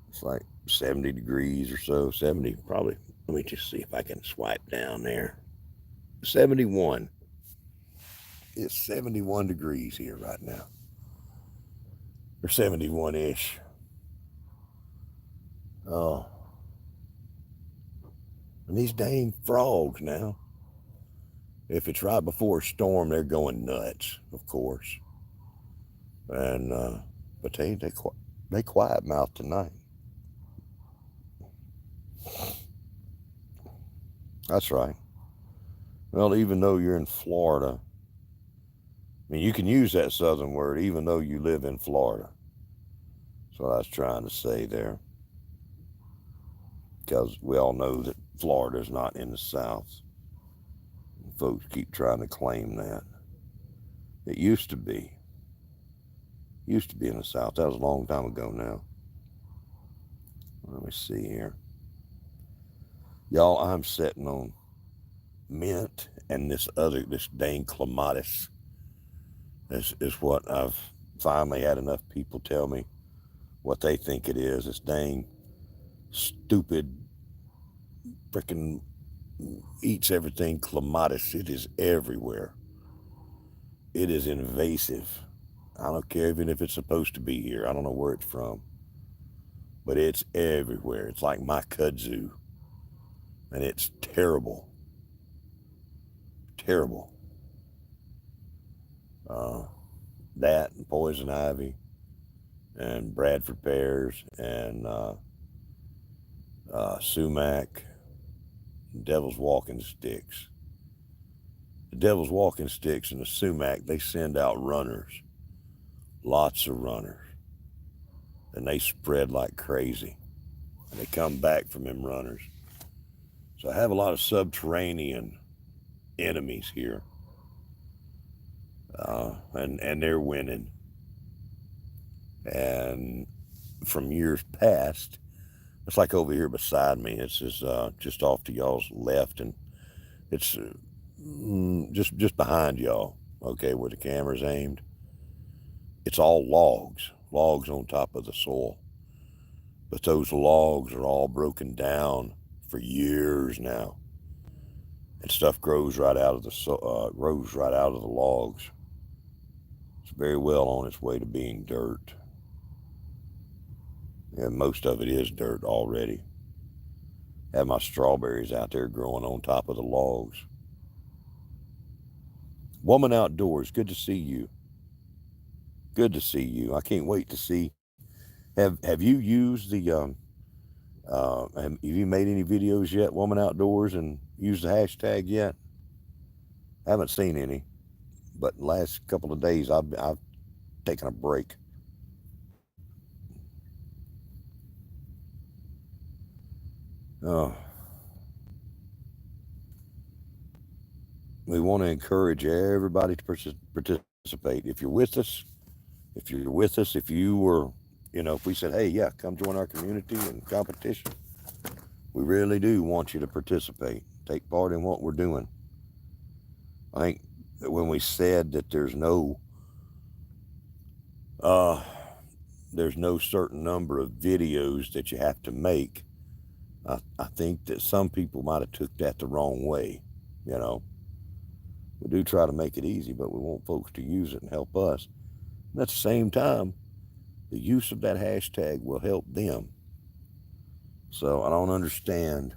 It's like 70 degrees or so. 70 probably. Let me just see if I can swipe down there. 71. It's 71 degrees here right now. Or 71-ish. Oh. And these dang frogs now. If it's right before a storm, they're going nuts, of course. And but they quiet mouth tonight. That's right. Well, even though you're in Florida, I mean, you can use that southern word even though you live in Florida. That's what I was trying to say there. Because we all know that Florida's not in the South. Folks keep trying to claim that. It used to be. Used to be in the South. That was a long time ago now. Let me see here. Y'all, I'm sitting on mint and this dang clematis is what I've finally had enough people tell me what they think it is. This dang stupid freaking eats everything clematis. It is everywhere. It is invasive. I don't care even if it's supposed to be here. I don't know where it's from. But it's everywhere. It's like my kudzu. And it's terrible. Terrible. That and poison ivy and Bradford pears and sumac, and devil's walking sticks. The devil's walking sticks and the sumac, they send out runners. Lots of runners. And they spread like crazy. And they come back from them runners. So I have a lot of subterranean enemies here. And they're winning. And from years past, it's like over here beside me. It's just off to y'all's left, and it's just behind y'all. Okay, where the camera's aimed. It's all logs on top of the soil. But those logs are all broken down for years now, and stuff grows right out of the logs. It's very well on its way to being dirt. And most of it is dirt already. Have my strawberries out there growing on top of the logs. Woman Outdoors, good to see you. Good to see you. I can't wait to see. Have you used the have you made any videos yet, Woman Outdoors, and used the hashtag yet? I haven't seen any, but the last couple of days I've taken a break. Oh, we want to encourage everybody to participate. If you're with us, if you were, if we said, hey, yeah, come join our community and competition, we really do want you to participate, take part in what we're doing. I think that when we said that there's no certain number of videos that you have to make, I think that some people might have took that the wrong way. We do try to make it easy, but we want folks to use it and help us. And at the same time, the use of that hashtag will help them. So I don't understand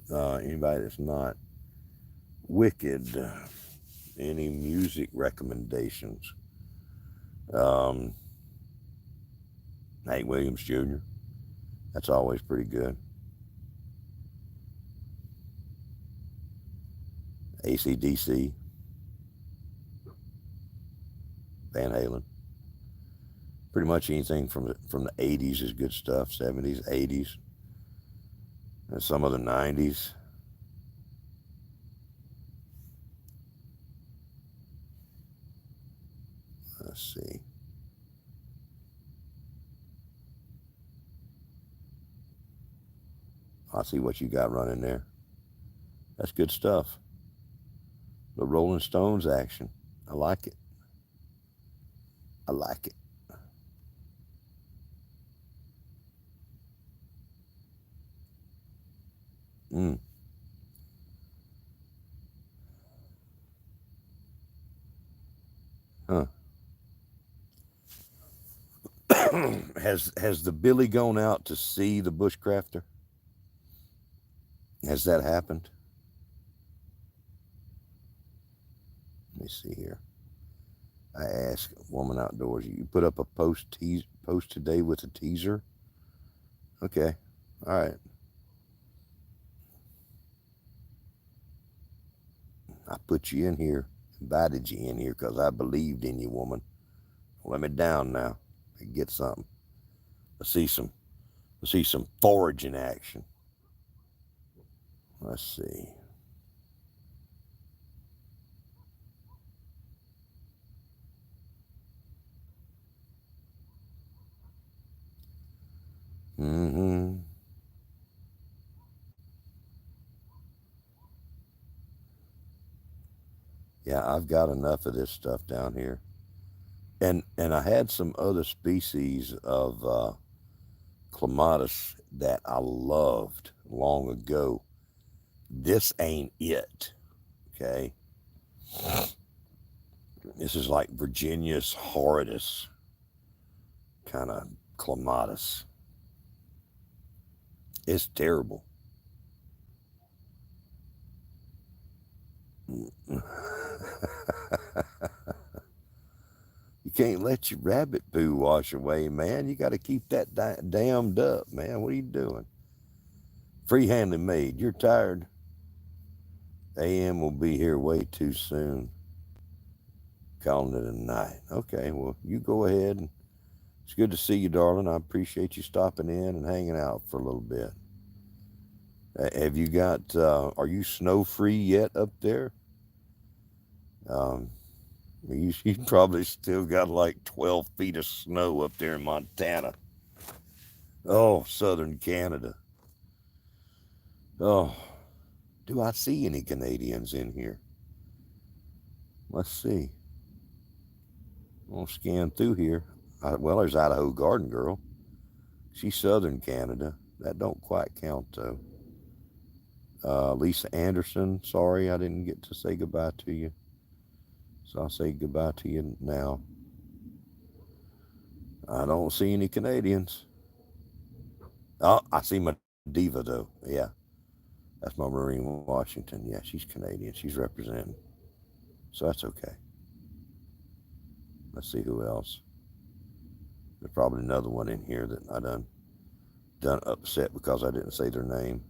anybody that's not wicked. Any music recommendations? Hank Williams Jr. That's always pretty good. AC/DC, Van Halen. Pretty much anything from the 80s is good stuff. 70s, 80s, and some of the 90s. Let's see. I see what you got running there. That's good stuff. The Rolling Stones action. I like it. I like it. Mm. Huh. Has the Billy gone out to see the bushcrafter? Has that happened? Let me see here. I asked Woman Outdoors. You put up a post today with a teaser? Okay. All right. I put you in here, invited you in here because I believed in you, woman. Let me down now. Get something. Let's see some foraging action. Let's see. Mm-hmm. Yeah, I've got enough of this stuff down here. And I had some other species of clematis that I loved long ago. This ain't it. Okay. This is like Virginia's horridus kind of clematis. It's terrible. You can't let your rabbit poo wash away, man. You got to keep that dammed up, man. What are you doing? Free-handling maid, you're tired. AM will be here way too soon. Calling it a night. Okay, well, you go ahead. It's good to see you, darling. I appreciate you stopping in and hanging out for a little bit. Have you got, are you snow-free yet up there? You probably still got like 12 feet of snow up there in Montana. Oh, southern Canada. Oh, do I see any Canadians in here? Let's see. I'll scan through here. Well, there's Idaho Garden Girl. She's southern Canada. That don't quite count, though. Lisa Anderson, sorry I didn't get to say goodbye to you. So I'll say goodbye to you now. I don't see any Canadians. Oh, I see my diva, though. Yeah, that's my Maureen Washington. Yeah, she's Canadian. She's representing. So that's okay. Let's see who else. There's probably another one in here that I done upset because I didn't say their name.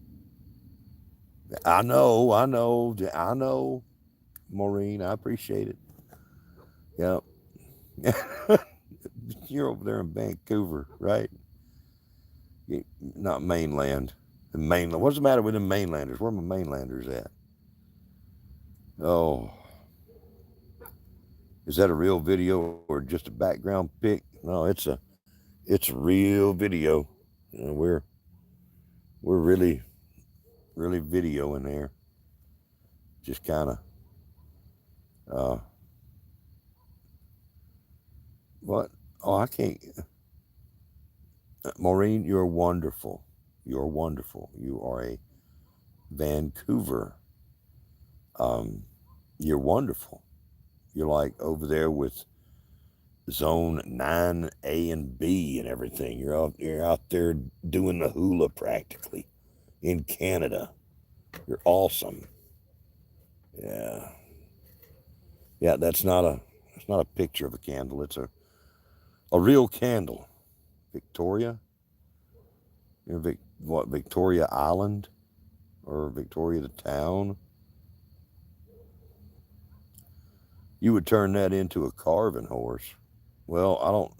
I know, Maureen. I appreciate it. Yep. You're over there in Vancouver, right? Not mainland. Mainland. What's the matter with them mainlanders? Where are my mainlanders at? Oh, is that a real video or just a background pic? No, it's a real video. You know, we're really videoing there. Just kind of what? Oh, I can't. Maureen, you're wonderful. You're wonderful. You are a Vancouver. You're wonderful. You're like over there with zone 9A and B and everything. You're out there doing the hula practically in Canada. You're awesome. Yeah. Yeah, that's not a picture of a candle. It's a real candle. Victoria? What, Victoria Island? Or Victoria the town? You would turn that into a carving horse. Well, I don't.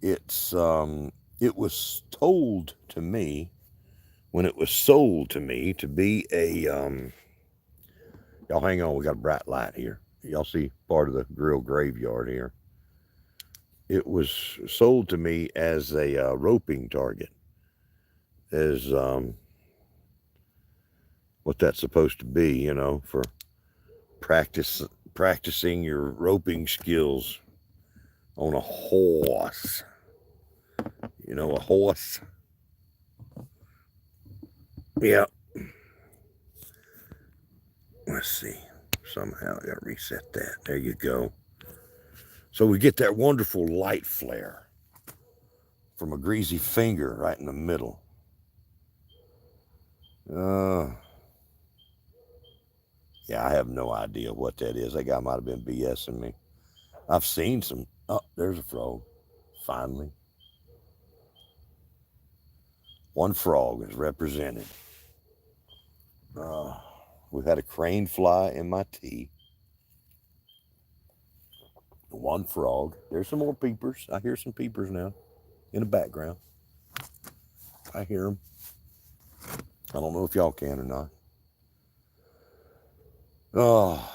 It was told to me when it was sold to me to be a y'all hang on, we got a bright light here. Y'all see part of the grill graveyard here. It was sold to me as a roping target, as what that's supposed to be, you know, for practicing your roping skills on a horse. You know, a horse. Yeah. Let's see. Somehow I got to reset that. There you go. So we get that wonderful light flare from a greasy finger right in the middle. Uh, yeah, I have no idea what that is. That guy might have been BSing me. I've seen some. Oh, there's a frog. Finally. One frog is represented. Uh, we've had a crane fly in my tea. One frog. There's some more peepers. I hear some peepers now in the background. I hear them. I don't know if y'all can or not. Oh,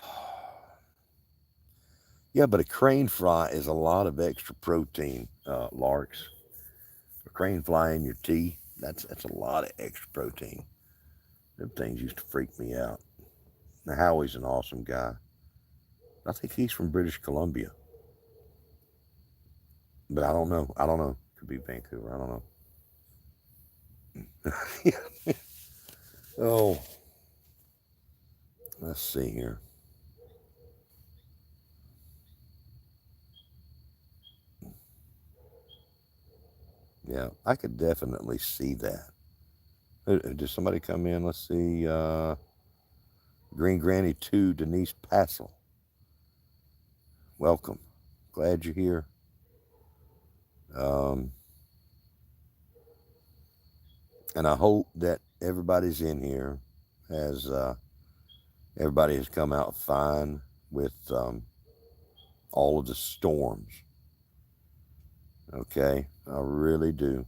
yeah, but a crane fly is a lot of extra protein, Larks. A crane fly in your tea, that's a lot of extra protein. Them things used to freak me out. Now, Howie's an awesome guy. I think he's from British Columbia. But I don't know. I don't know. Could be Vancouver. I don't know. Oh, let's see here. Yeah, I could definitely see that. Did somebody come in? Let's see. Green Granny 2, Denise Passel. Welcome. Glad you're here. Um, and I hope that everybody's in here has everybody has come out fine with all of the storms. Okay, I really do.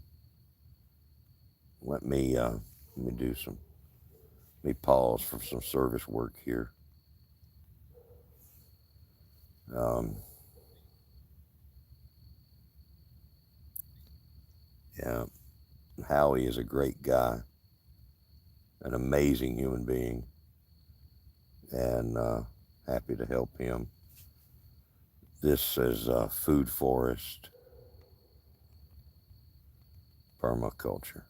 Let me do some. Let me pause for some service work here. Um, yeah, Howie is a great guy, an amazing human being, and happy to help him. This is Food Forest Permaculture.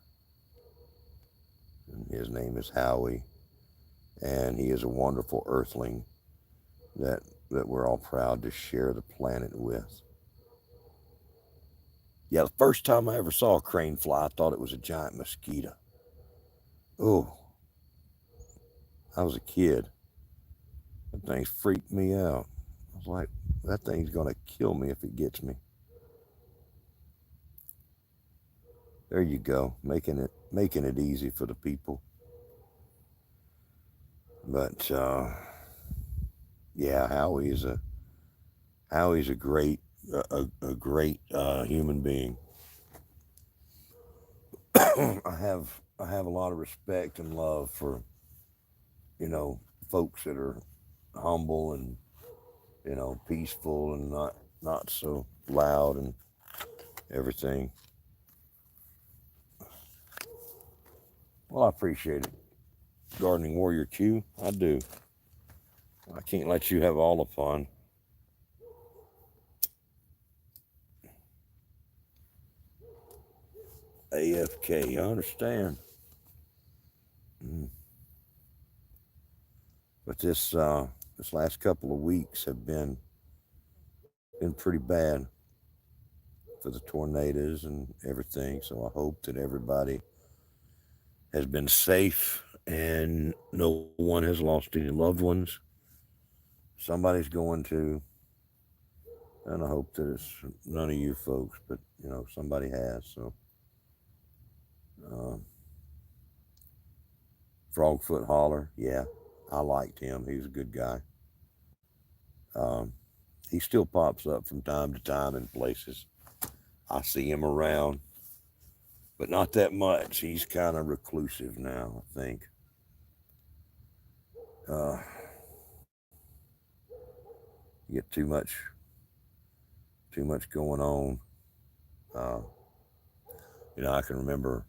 And his name is Howie, and he is a wonderful earthling that we're all proud to share the planet with. Yeah, the first time I ever saw a crane fly, I thought it was a giant mosquito. Oh, I was a kid. That thing freaked me out. I was like, that thing's gonna kill me if it gets me. There you go, making it easy for the people. But yeah, Howie's a great a great human being. I have a lot of respect and love for folks that are humble and peaceful and not so loud and everything. Well, I appreciate it, Gardening Warrior Q. I do. I can't let you have all the fun. AFK, I understand. Mm. But this last couple of weeks have been pretty bad for the tornadoes and everything. So I hope that everybody has been safe and no one has lost any loved ones. Somebody's going to, and I hope that it's none of you folks, but somebody has. So, um, Frogfoot Holler, yeah, I liked him. He was a good guy. Um, he still pops up from time to time in places. I see him around, but not that much. He's kind of reclusive now, I think. Uh, you get too much going on. Uh, I can remember.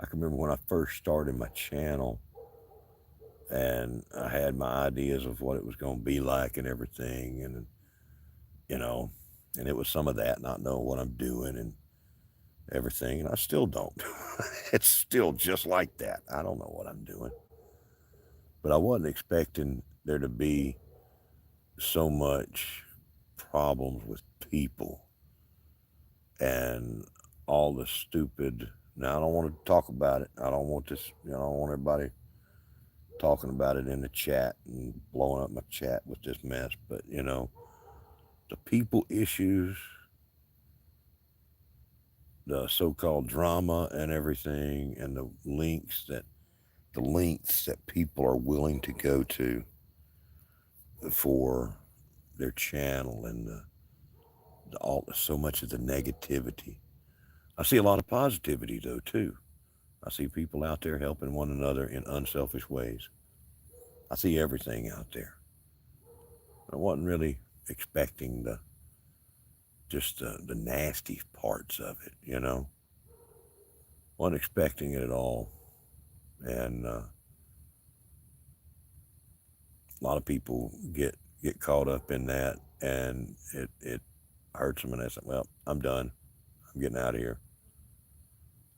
I can remember when I first started my channel, and I had my ideas of what it was going to be like and everything, and you know, and it was some of that not knowing what I'm doing and everything, and I still don't. It's still just like that. I don't know what I'm doing. but I wasn't expecting there to be so much problems with people and all the stupid. Now I don't want to talk about it. I don't want this. I don't want everybody talking about it in the chat and blowing up my chat with this mess. But the people issues, the so-called drama and everything, and the lengths that people are willing to go to for their channel, and all so much of the negativity. I see a lot of positivity though too. I see people out there helping one another in unselfish ways. I see everything out there. I wasn't really expecting the nasty parts of it. Wasn't expecting it at all, and a lot of people get caught up in that, and it hurts them, and they say, "Well, I'm done. I'm getting out of here."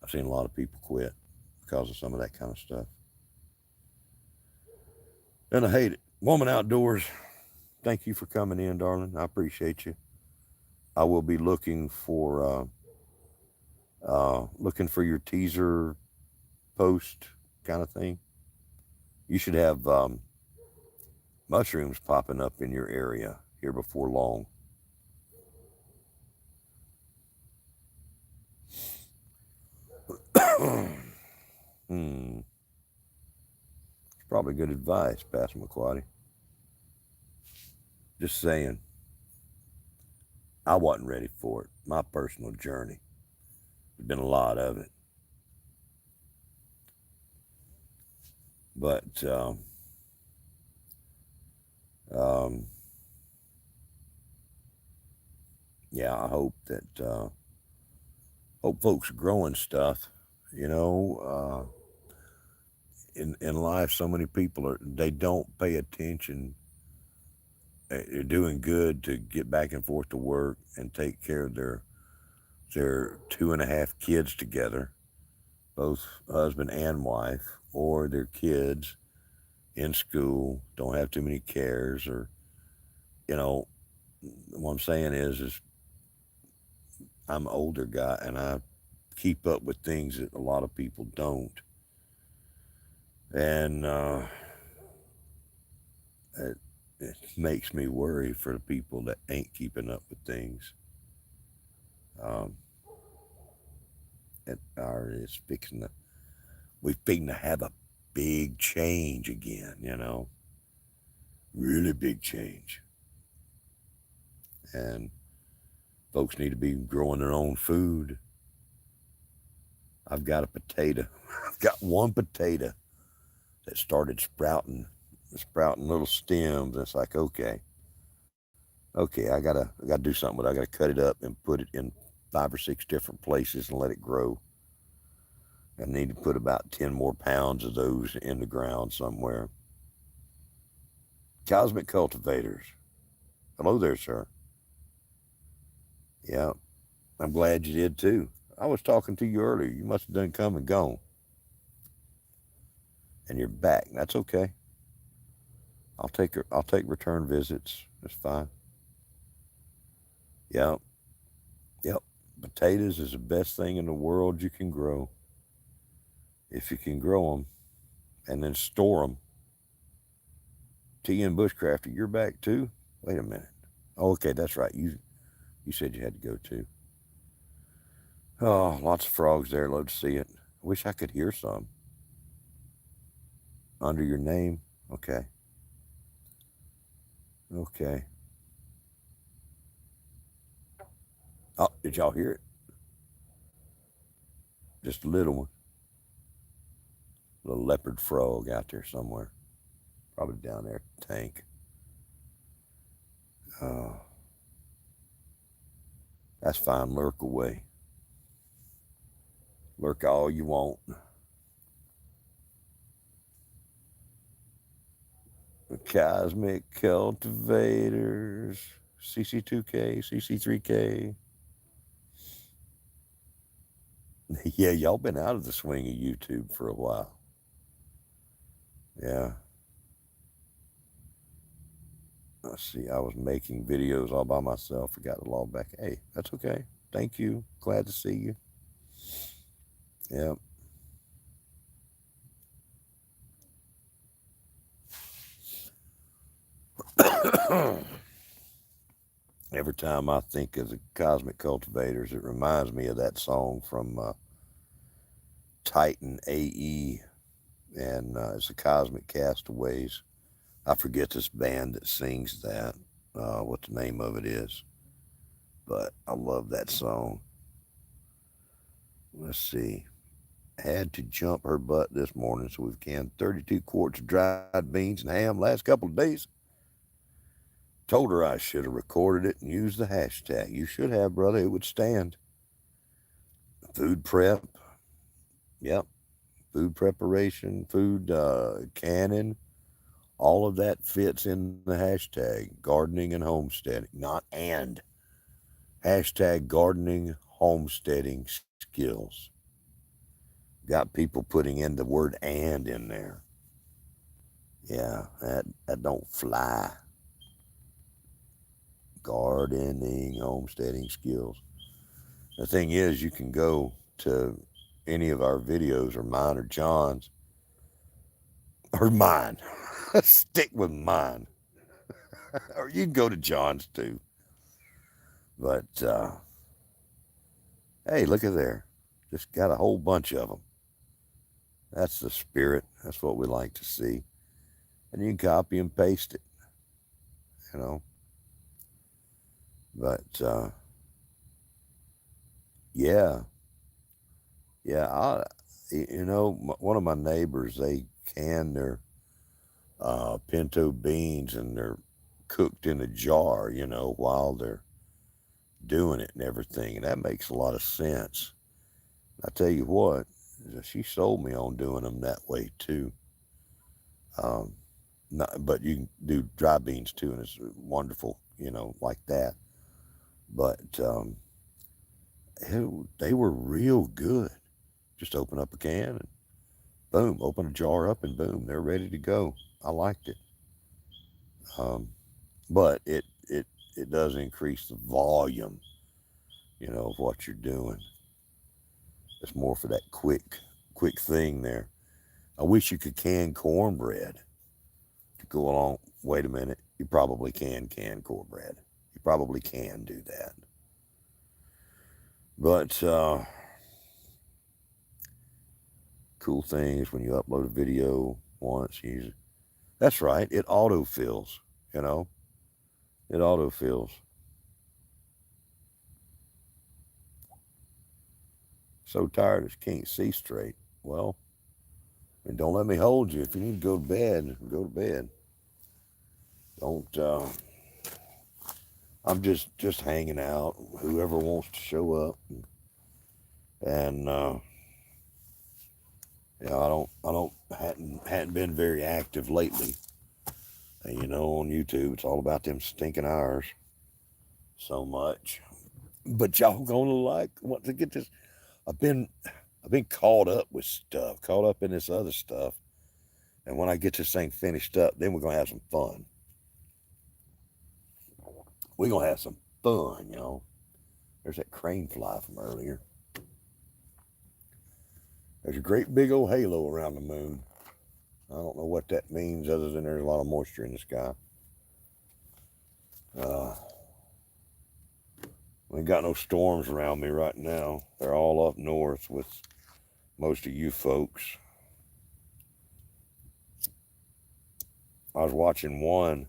I've seen a lot of people quit because of some of that kind of stuff, and I hate it. Woman Outdoors, thank you for coming in, darling. I appreciate you. I will be looking for your teaser post kind of thing. You should have mushrooms popping up in your area here before long. It's probably good advice, Pastor McQuaddy. Just saying, I wasn't ready for it. My personal journey. There's been a lot of it. But um, yeah, I hope that hope folks are growing stuff. You know, in life, so many people they don't pay attention. They're doing good to get back and forth to work and take care of their 2.5 kids together, both husband and wife, or their kids in school, don't have too many cares, or you know, what I'm saying is I'm an older guy and I keep up with things that a lot of people don't, and it, it makes me worry for the people that ain't keeping up with things. Um, and it's fixing to we're fixing to have a big change again. Really big change, and folks need to be growing their own food. I've got a potato. I've got one potato that started sprouting little stems. It's like, okay, I gotta do something with it. I gotta cut it up and put it in 5 or 6 different places and let it grow. I need to put about 10 more pounds of those in the ground somewhere. Cosmic cultivators. Hello there, sir. Yeah, I'm glad you did too. I was talking to you earlier. You must have done come and gone, and you're back. That's okay. I'll take return visits. That's fine. Yeah, yep. Potatoes is the best thing in the world you can grow if you can grow them and then store them. T and Bushcrafter, you're back too. Wait a minute. Oh, okay, that's right. You said you had to go too. Oh, lots of frogs there. Love to see it. Wish I could hear some under your name. Okay, okay. Oh, did y'all hear it? Just a little one, little leopard frog out there somewhere. Probably down there at the tank. Oh, that's fine. Lurk away. Lurk all you want. The Cosmic Cultivators. CC2K, CC3K. Yeah, y'all been out of the swing of YouTube for a while. Yeah. Let's see, I was making videos all by myself. Forgot to log back. Hey, that's okay. Thank you. Glad to see you. Yep. Every time I think of the Cosmic Cultivators, it reminds me of that song from Titan AE, and it's the Cosmic Castaways. I forget this band that sings that, what the name of it is, but I love that song. Let's see. Had to jump her butt this morning, so we've canned 32 quarts of dried beans and ham last couple of days. Told her I should have recorded it and used the hashtag. You should have, brother. It would stand. Food prep. Yep. Food preparation, food canning. All of that fits in the hashtag gardening and homesteading, not and. Hashtag gardening, homesteading skills. Got people putting in the word and in there. Yeah, that don't fly. Gardening, homesteading skills. The thing is, you can go to any of our videos, or mine or John's, or mine. Stick with mine. Or you can go to John's too. But hey, look at there. Just got a whole bunch of them. That's the spirit. That's what we like to see. And you can copy and paste it, you know. But yeah, one of my neighbors, they can their pinto beans, and they're cooked in a jar, while they're doing it and everything. And that makes a lot of sense. I tell you what, she sold me on doing them that way too. Um, but you can do dry beans too, and it's wonderful, like that. But they were real good. Just open up a can and boom, open a jar up and boom, they're ready to go. I liked it. But it does increase the volume, of what you're doing. It's more for that quick thing there. I wish you could can cornbread to go along. Wait a minute, you probably can cornbread. You probably can do that. But cool thing is when you upload a video once, that's right, it autofills, It autofills. So tired I can't see straight. Well, and don't let me hold you. If you need to go to bed, go to bed. Don't. I'm just hanging out. Whoever wants to show up, and I don't hadn't been very active lately. And, on YouTube, it's all about them stinking hours so much. But y'all gonna want to get this. I've been caught up with stuff, caught up in this other stuff. And when I get this thing finished up, then we're gonna have some fun. We're gonna have some fun, There's that crane fly from earlier. There's a great big old halo around the moon. I don't know what that means other than there's a lot of moisture in the sky. We ain't got no storms around me right now. They're all up north with most of you folks. I was watching one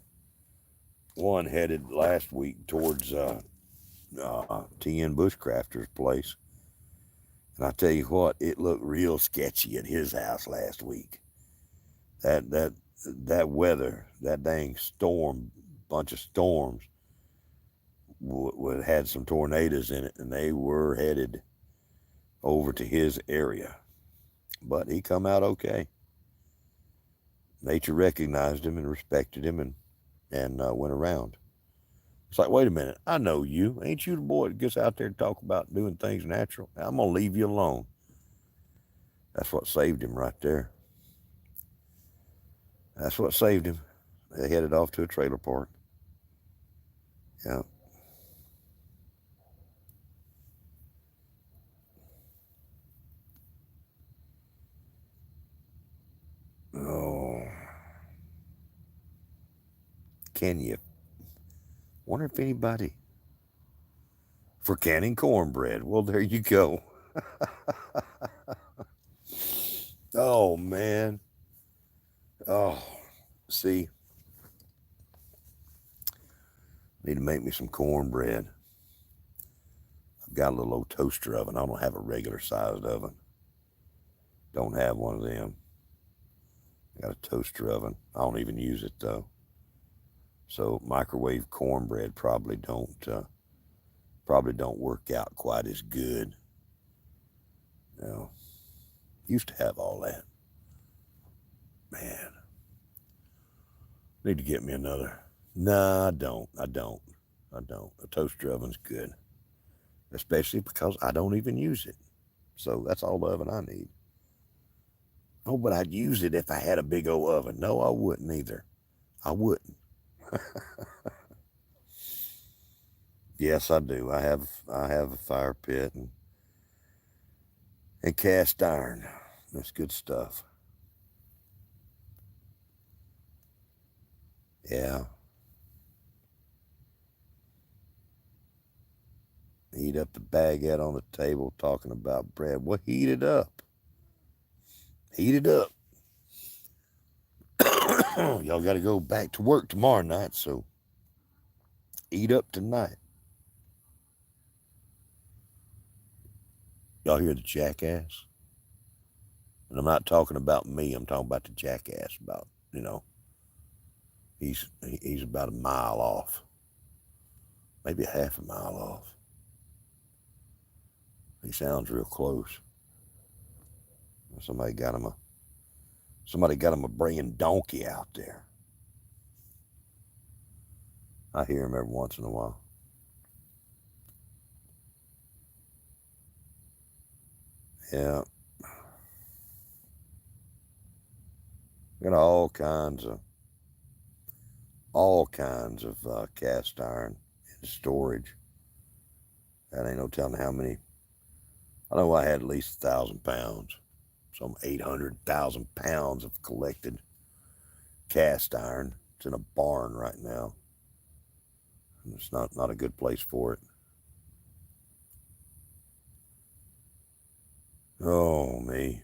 headed last week towards TN Bushcrafter's place. And I tell you what, it looked real sketchy at his house last week. That weather, that dang bunch of storms, had some tornadoes in it, and they were headed over to his area. But he come out okay. Nature recognized him and respected him, and went around. It's like, wait a minute, I know you. Ain't you the boy that gets out there to talk about doing things natural? I'm going to leave you alone. That's what saved him right there. That's what saved him. They headed off to a trailer park. Yeah. Oh, can you? Wonder if anybody for canning cornbread. Well, there you go. Oh man. Oh, see, need to make me some cornbread. I've got a little old toaster oven. I don't have a regular sized oven. Don't have one of them. I got a toaster oven. I don't even use it though. So microwave cornbread probably don't work out quite as good. You know, used to have all that. Man, need to get me another. Nah, I don't. I don't. I don't. A toaster oven's good, especially because I don't even use it. So that's all the oven I need. Oh, but I'd use it if I had a big old oven. No, I wouldn't either. I wouldn't. Yes, I do. I have a fire pit and cast iron. That's good stuff. Yeah. Heat up the baguette on the table talking about bread. Well, heat it up. Heat it up. Y'all got to go back to work tomorrow night, so eat up tonight. Y'all hear the jackass? And I'm not talking about me. I'm talking about the jackass. About, he's about a mile off, maybe a half a mile off. He sounds real close. Somebody got him a bringing donkey out there. I hear him every once in a while. Yeah. Got all kinds of cast iron in storage. That ain't no telling how many. I know I had at least 1,000 pounds, some 800,000 pounds of collected cast iron. It's in a barn right now. And it's not a good place for it. Oh me.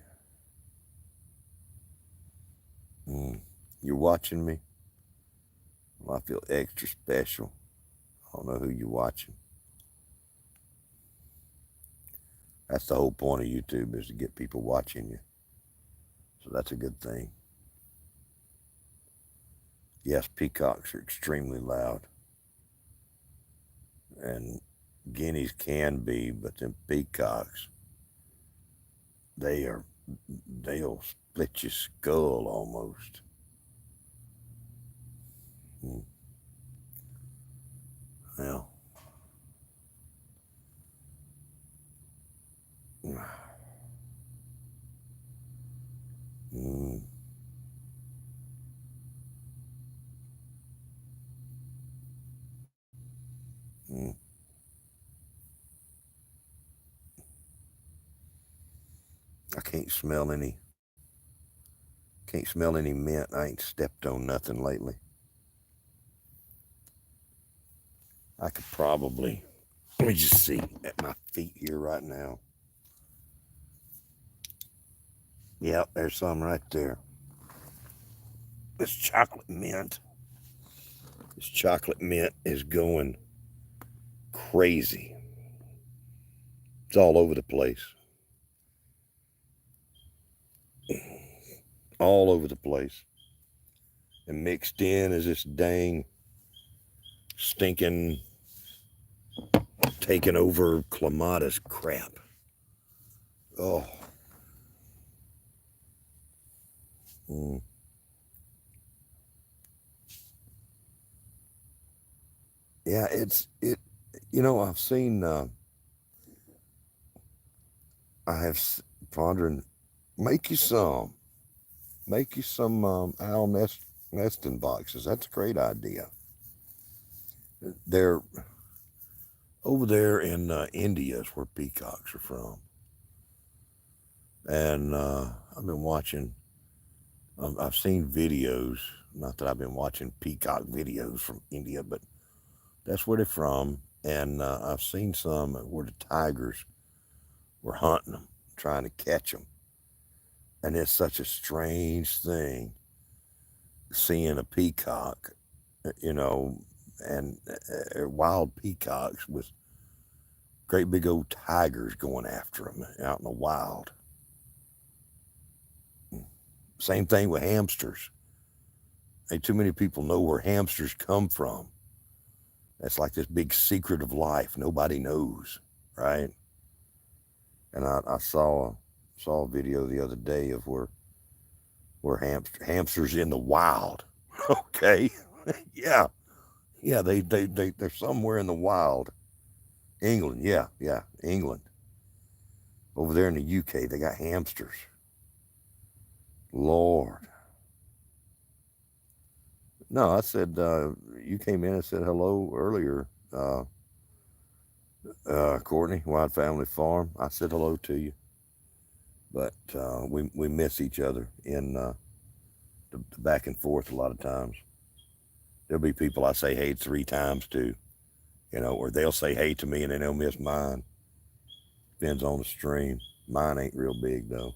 You're watching me? Well, I feel extra special. I don't know who you're watching. That's the whole point of YouTube, is to get people watching you. So that's a good thing. Yes, peacocks are extremely loud. And guineas can be, but them peacocks, they'll split your skull almost. Well, mm, mm. I can't smell any mint. I ain't stepped on nothing lately. I could probably, let me just see at my feet here right now. Yep, there's some right there. This chocolate mint. This chocolate mint is going crazy. It's all over the place. All over the place. And mixed in is this dang stinking taking over clematis crap. Oh. Mm. Yeah, I've seen, I have pondering, make you some, owl nesting boxes. That's a great idea. They're over there in India is where peacocks are from. And I've been watching, I've seen videos, not that I've been watching peacock videos from India, but that's where they're from. And I've seen some where the tigers were hunting them, trying to catch them. And it's such a strange thing seeing a peacock, you know, and wild peacocks with great big old tigers going after them out in the wild. Same thing with hamsters. Ain't too many people know where hamsters come from. That's like this big secret of life nobody knows, right? And I saw a video the other day of where hamsters in the wild. Okay, yeah, yeah, they're somewhere in the wild. England, yeah, England. Over there in the UK, they got hamsters. Lord. No, I said you came in and said hello earlier, Courtney, Wild Family Farm. I said hello to you, but we miss each other in the back and forth a lot of times. There'll be people I say hey 3 times to, or they'll say hey to me and then they'll miss mine. Depends on the stream. Mine ain't real big though.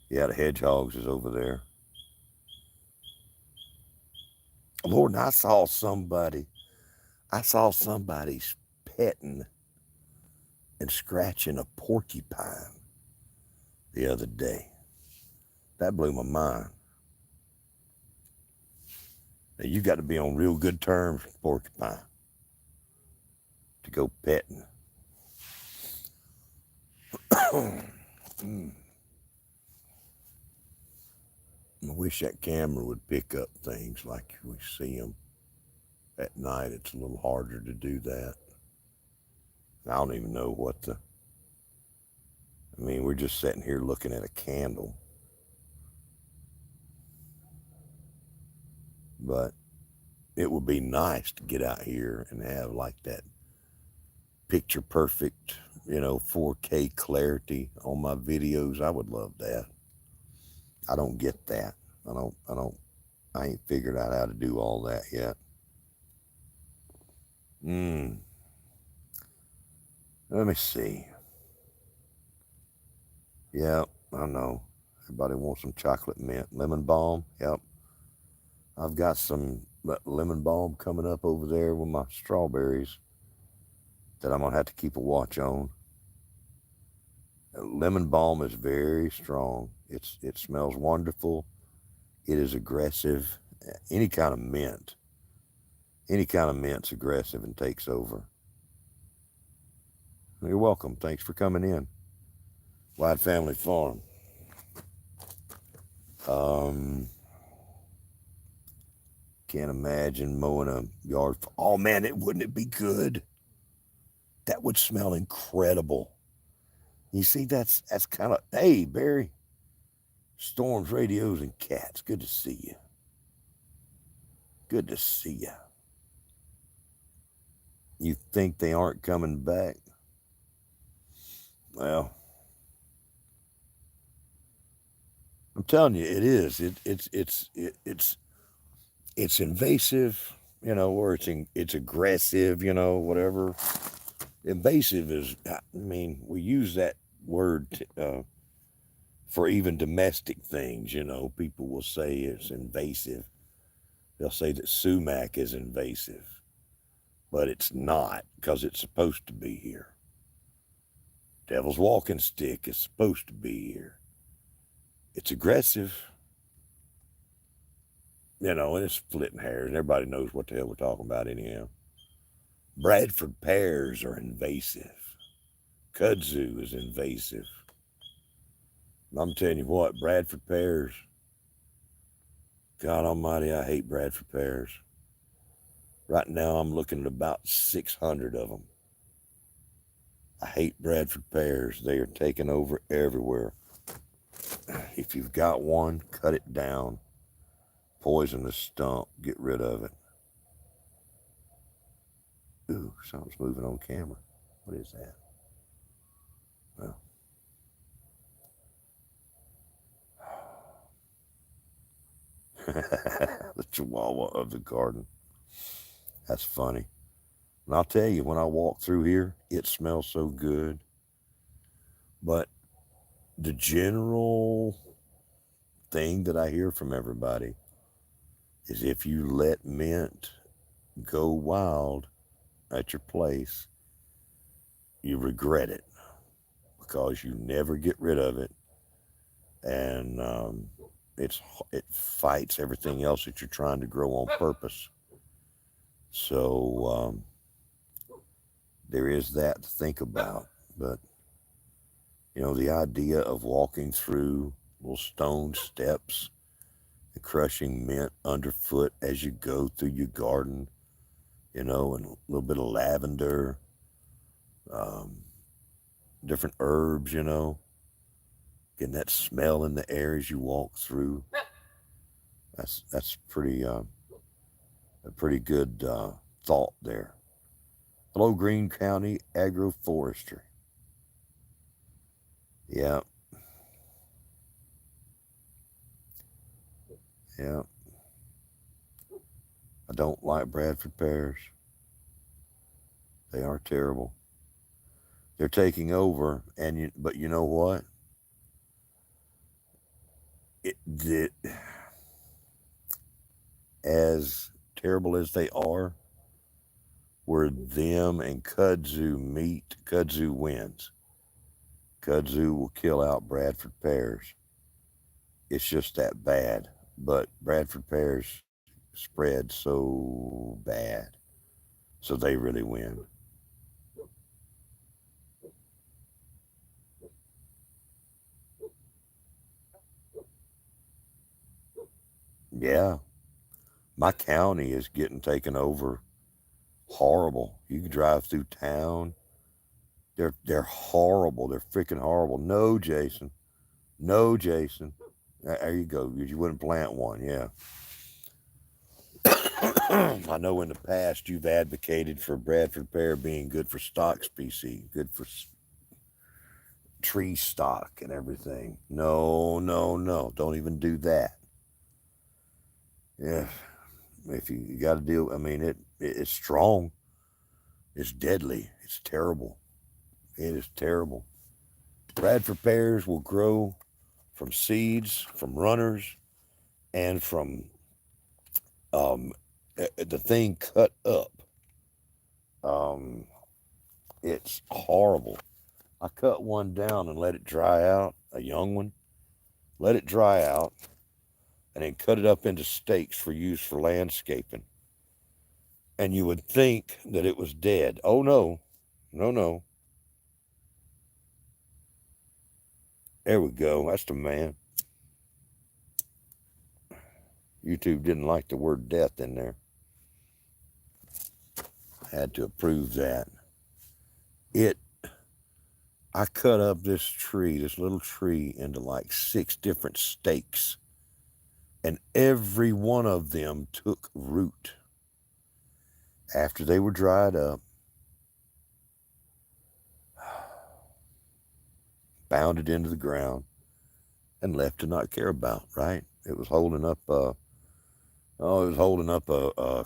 Yeah, the hedgehogs is over there. Lord, and I saw somebody petting and scratching a porcupine the other day. That blew my mind. Now, you got to be on real good terms with porcupine to go petting. I wish that camera would pick up things like we see them at night. It's a little harder to do that. I don't even know we're just sitting here looking at a candle. But it would be nice to get out here and have like that picture perfect, 4K clarity on my videos. I would love that. I don't get that. I ain't figured out how to do all that yet. Let me see. Yeah, I know. Everybody wants some chocolate mint. Lemon balm. Yep. I've got some lemon balm coming up over there with my strawberries that I'm going to have to keep a watch on. Lemon balm is very strong. It smells wonderful. It is aggressive. Any kind of mint's aggressive and takes over. You're welcome. Thanks for coming in. Wild Family Farm. Can't imagine mowing a yard. Oh man, wouldn't it be good? That would smell incredible. You see, that's kind of, hey, Barry, Storms, Radios, and Cats. Good to see you. Good to see you. You think they aren't coming back? Well, I'm telling you, it is. It's invasive, or it's aggressive, whatever. Invasive is, we use that word for even domestic things, people will say it's invasive. They'll say that sumac is invasive, but it's not, because it's supposed to be here. Devil's walking stick is supposed to be here. It's aggressive, and it's splitting hairs, and everybody knows what the hell we're talking about anyhow. Bradford pears are invasive. Kudzu is invasive. I'm telling you what, Bradford pears, God almighty, I hate Bradford pears. Right now I'm looking at about 600 of them. I hate Bradford pears. They are taking over everywhere. If you've got one, cut it down. poisonous stump. Get rid of it. Ooh, something's moving on camera. What is that? Well, the chihuahua of the garden. That's funny. And I'll tell you, when I walk through here, it smells so good. But the general thing that I hear from everybody is if you let mint go wild at your place, you regret it because you never get rid of it, and it fights everything else that you're trying to grow on purpose. So there is that to think about. But the idea of walking through little stone steps and crushing mint underfoot as you go through your garden, and a little bit of lavender, um, different herbs, getting that smell in the air as you walk through. That's a pretty good thought there. Hello, Greene County Agroforestry. Yeah, yeah. I don't like Bradford pears. They are terrible. They're taking over, but you know what? It as terrible as they are, where them and kudzu meet, kudzu wins. Kudzu will kill out Bradford pears. It's just that bad. But Bradford pears spread so bad, so they really win. Yeah, my county is getting taken over. Horrible. You can drive through town. They're horrible. They're freaking horrible. No, Jason. No, Jason. There you go. You wouldn't plant one. Yeah. I know in the past you've advocated for Bradford pear being good for stock species, good for tree stock and everything. No, no, no. Don't even do that. Yeah. If you got to deal, I mean, it's strong. It's deadly. It's terrible. It is terrible. Bradford pears will grow from seeds, from runners, and from the thing cut up. Um, it's horrible. I cut one down and let it dry out, a young one, let it dry out, and then cut it up into stakes for use for landscaping. And you would think that it was dead. Oh, no. No, no. There we go. That's the man. YouTube didn't like the word death in there. Had to approve that. I cut up this tree, this little tree, into like 6 different stakes, and every one of them took root. After they were dried up, bounded into the ground, and left to not care about, right? It was holding up a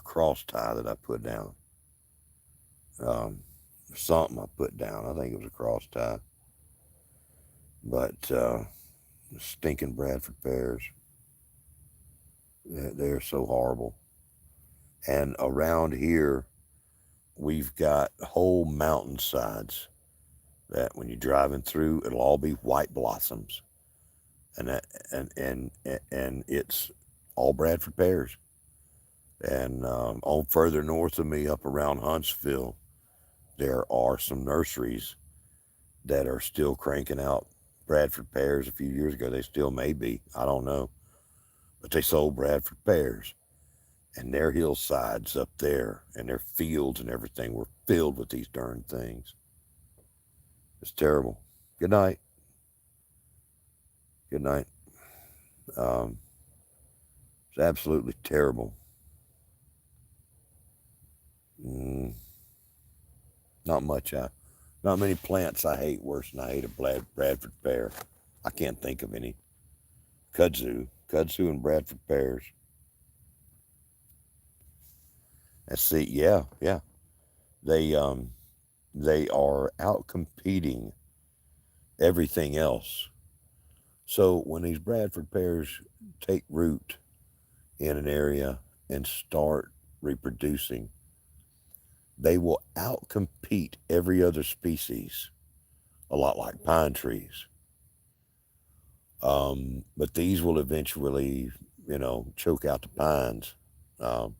cross tie that I put down. Something I put down. I think it was a cross tie. But stinking Bradford pears, they're so horrible. And around here, we've got whole mountainsides that when you're driving through, it'll all be white blossoms, and it's all Bradford pears. And on further north of me, up around Huntsville, there are some nurseries that are still cranking out Bradford pears. A few years ago, they still may be. I don't know, but they sold Bradford pears, and their hillsides up there and their fields and everything were filled with these darn things. It's terrible. Good night. Good night. Um, It's absolutely terrible. Mm, not much. Not many plants I hate worse than I hate a Bradford pear. I can't think of any. Kudzu and Bradford pears. And see, yeah, they they are out competing everything else. So when these Bradford pears take root in an area and start reproducing, they will outcompete every other species, a lot like pine trees. But these will eventually, choke out the pines. Um,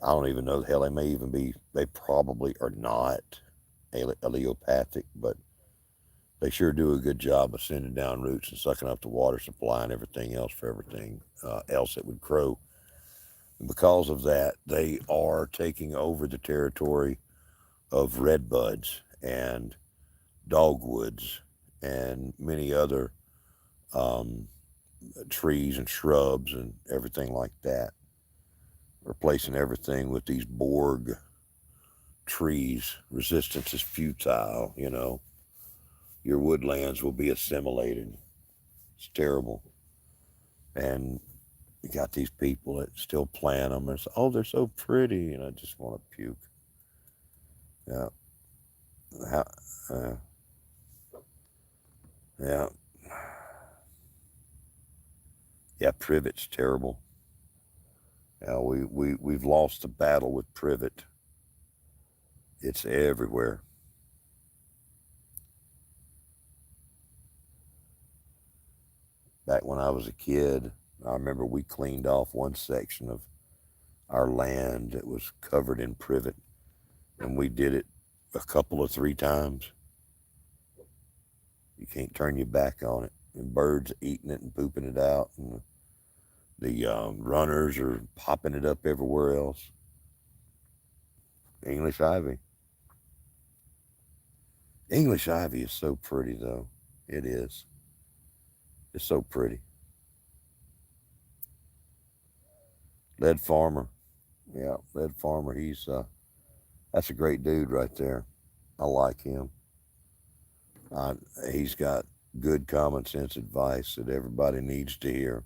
I don't even know. Hell, they may even be. They probably are not allelopathic, but they sure do a good job of sending down roots and sucking up the water supply and everything else for everything else that would grow. And because of that, they are taking over the territory of redbuds and dogwoods and many other um, trees and shrubs and everything like that, replacing everything with these Borg trees. Resistance is futile, Your woodlands will be assimilated. It's terrible. And you got these people that still plant them and say, oh, they're so pretty. And I just want to puke. Yeah. How, uh, yeah. Yeah, privet's terrible. Yeah, we've lost the battle with privet. It's everywhere. Back when I was a kid, I remember we cleaned off one section of our land that was covered in privet, and we did it a couple of three times. You can't turn your back on it. And birds eating it and pooping it out, and the runners are popping it up everywhere else. English ivy. English ivy is so pretty, though. It is. It's so pretty. Lead Farmer. Yeah, Lead Farmer. That's a great dude right there. I like him. Uh, he's got good common sense advice that everybody needs to hear.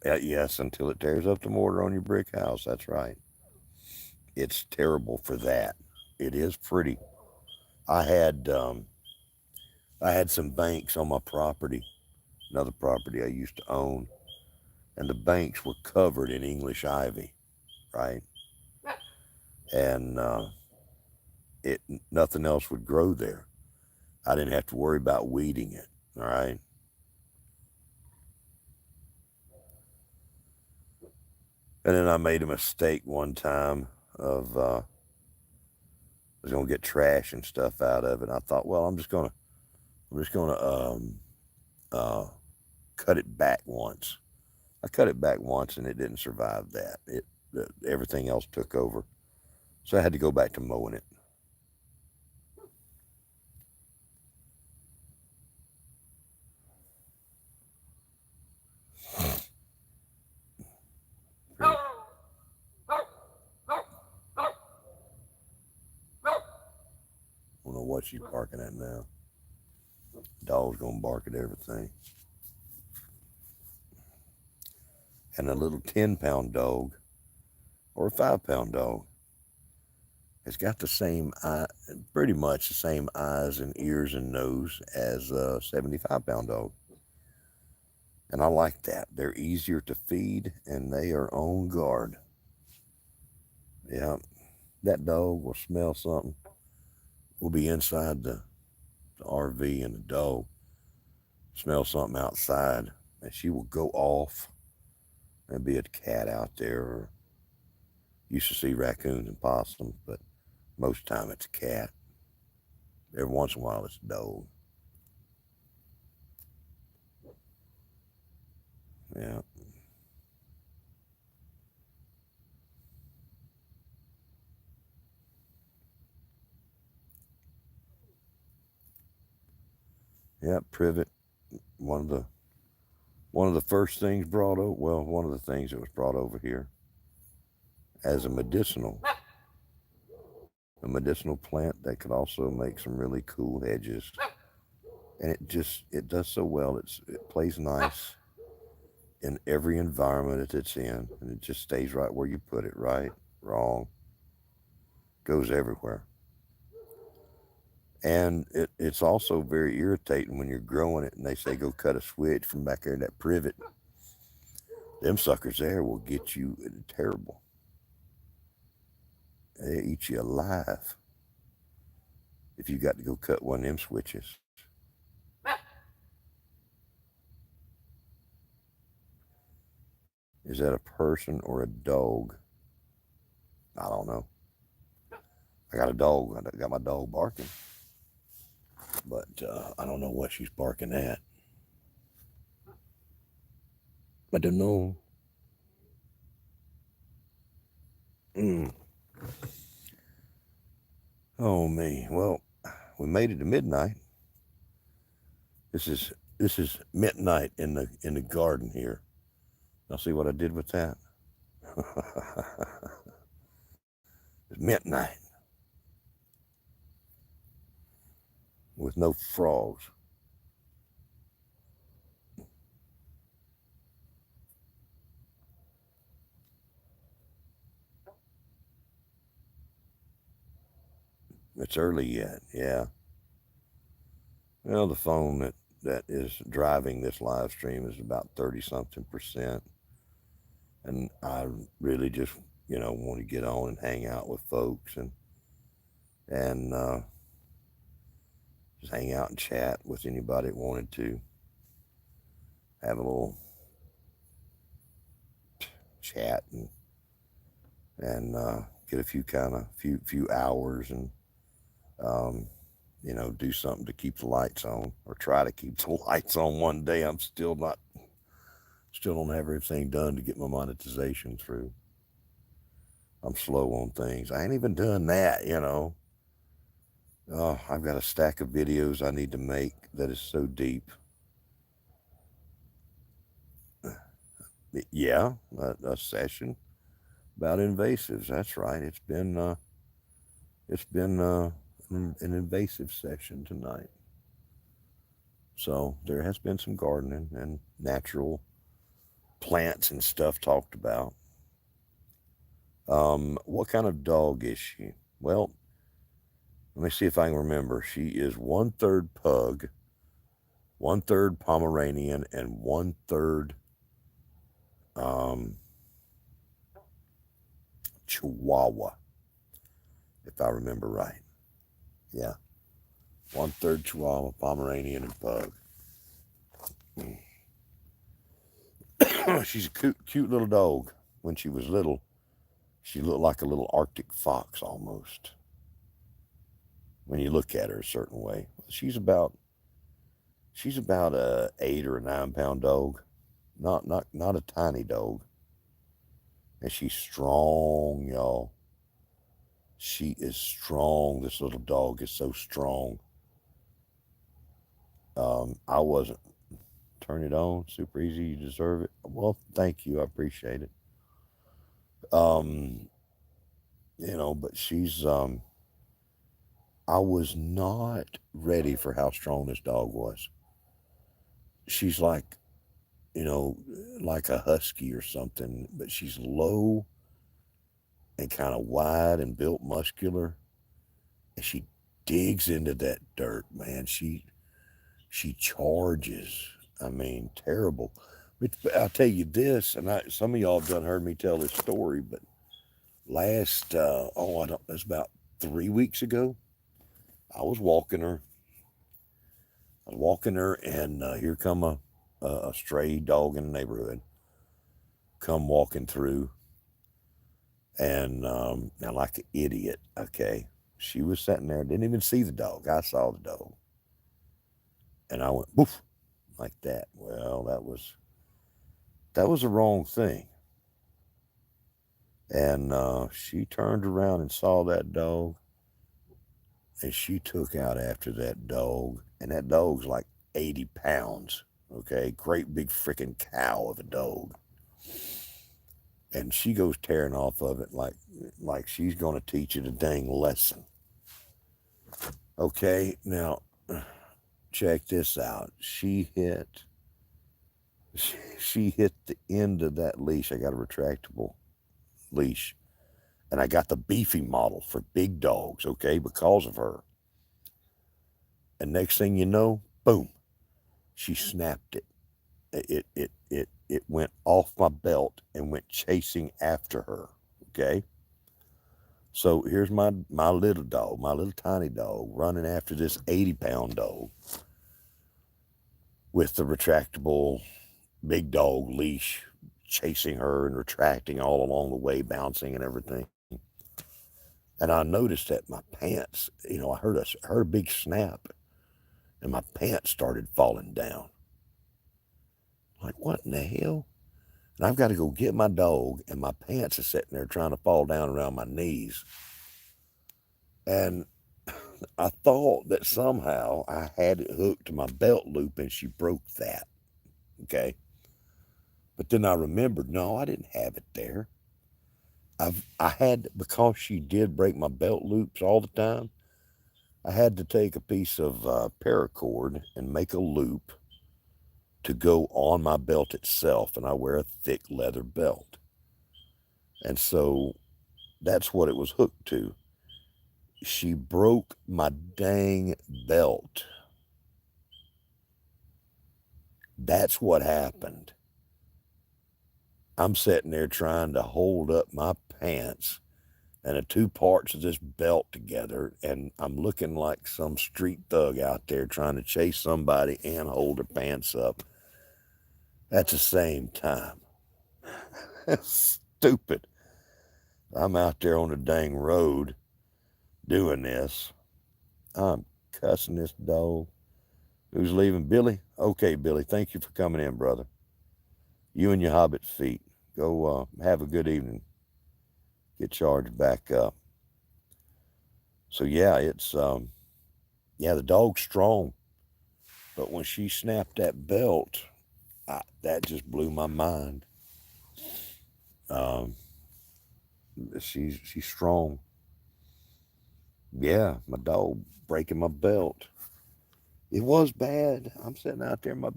Yeah, yes, until it tears up the mortar on your brick house. That's right. It's terrible for that. It is pretty. I had I had some banks on my property, another property I used to own, and the banks were covered in English ivy, right? And it nothing else would grow there. I didn't have to worry about weeding it. All right. And then I made a mistake one time of I was gonna get trash and stuff out of it. I thought, well, I'm just gonna uh, cut it back once. I cut it back once and it didn't survive that. Everything else took over, so I had to go back to mowing it. I don't know what she's barking at now. Dog's gonna bark at everything. And a little 10-pound dog or a 5-pound dog has got the same eye, pretty much the same eyes and ears and nose as a 75-pound dog. And I like that. They're easier to feed and they are on guard. Yeah, that dog will smell something. We'll be inside the RV and the dog smell something outside and she will go off. There'll be a cat out there, or used to see raccoons and possums, but most of the time it's a cat. Every once in a while it's a dog. Yeah. Yeah, privet. One of the one of the first things brought over. Well, one of the things that was brought over here as a medicinal plant that could also make some really cool hedges. And it does so well. It plays nice in every environment that it's in, and it just stays right where you put it. Right, wrong, goes everywhere. And it's also very irritating when you're growing it and they say go cut a switch from back there in that privet. Them suckers there will get you terrible. They eat you alive if you got to go cut one of them switches. Is that a person or a dog? I don't know. I got a dog. I got my dog barking, but I don't know what she's barking at. I don't know. Mm. Oh me. Well, we made it to midnight. This is midnight in the garden here. Now see what I did with that? It's midnight with no frogs. It's early yet, yeah. Well, the phone that is driving this live stream is about 30 something percent. And I really just, want to get on and hang out with folks and just hang out and chat with anybody that wanted to have a little chat and get a few hours and um, do something to keep the lights on or try to keep the lights on one day. I'm still don't have everything done to get my monetization through. I'm slow on things. I ain't even done that. Oh, I've got a stack of videos I need to make that is so deep. Yeah, a session about invasives. That's right. It's been an invasive session tonight. So there has been some gardening and natural plants and stuff talked about. What kind of dog is she? Well, let me see if I can remember. She is 1/3 pug, 1/3 Pomeranian, and 1/3 um, Chihuahua, if I remember right. Yeah, 1/3 Chihuahua, Pomeranian, and pug. She's a cute little dog. When she was little, she looked like a little Arctic fox almost. When you look at her a certain way, she's about a 8 or 9 pound dog, not a tiny dog, and she's strong, y'all. She is strong. This little dog is so strong. I wasn't turn it on. Super easy. You deserve it. Well, thank you. I appreciate it. Um, but I was not ready for how strong this dog was. She's you know, like a husky or something, but she's low and kind of wide and built muscular. And she digs into that dirt, man. She charges. I mean, terrible. But I'll tell you this, and some of y'all have done heard me tell this story, but I don't, it's about 3 weeks ago. I was walking her. And here come a stray dog in the neighborhood, come walking through, and now like an idiot. Okay, she was sitting there, didn't even see the dog. I saw the dog, and I went poof like that. Well, that was the wrong thing. And she turned around and saw that dog, and she took out after that dog, and that dog's like 80 pounds. Okay, great big freaking cow of a dog. And she goes tearing off of it like she's going to teach it a dang lesson. Okay, now check this out. She hit the end of that leash. I got a retractable leash, and I got the beefy model for big dogs, okay, because of her. And next thing you know, boom, she snapped it. It went off my belt and went chasing after her, okay? So here's my little dog, my little tiny dog, running after this 80-pound dog with the retractable big dog leash, chasing her and retracting all along the way, bouncing and everything. And I noticed that my pants, I heard a big snap, and my pants started falling down. Like, what in the hell? And I've got to go get my dog, and my pants are sitting there trying to fall down around my knees. And I thought that somehow I had it hooked to my belt loop, and she broke that. Okay. But then I remembered, no, I didn't have it there. Because she did break my belt loops all the time, I had to take a piece of paracord and make a loop to go on my belt itself, and I wear a thick leather belt. And so that's what it was hooked to. She broke my dang belt. That's what happened. I'm sitting there trying to hold up my pants and the two parts of this belt together, and I'm looking like some street thug out there trying to chase somebody and hold their pants up at the same time. That's stupid. I'm out there on the dang road doing this. I'm cussing this dog. Who's leaving? Billy? Okay, Billy, thank you for coming in, brother. You and your hobbit feet. Go have a good evening. Get charged back up. So yeah, it's the dog's strong, but when she snapped that belt, that just blew my mind. She's strong. Yeah, my dog breaking my belt. It was bad. I'm sitting out there, my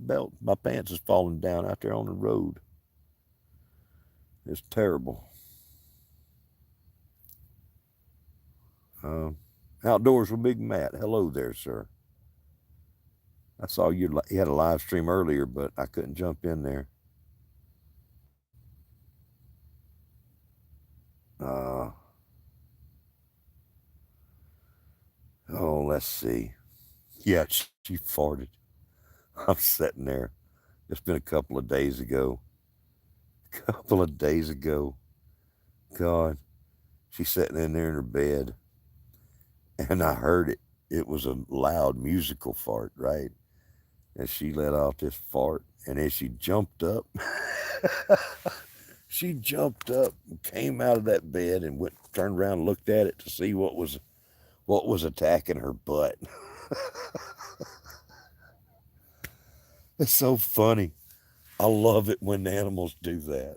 pants is falling down out there on the road. It's terrible. Outdoors with Big Matt. Hello there, sir. I saw you had a live stream earlier, but I couldn't jump in there. Let's see. Yeah, she farted. I'm sitting there. It's been a couple of days ago. God, she's sitting in there in her bed, and I heard it. It was a loud musical fart, right? And she let off this fart, and as she jumped up, and came out of that bed and turned around and looked at it to see what was attacking her butt. It's so funny. I love it when animals do that.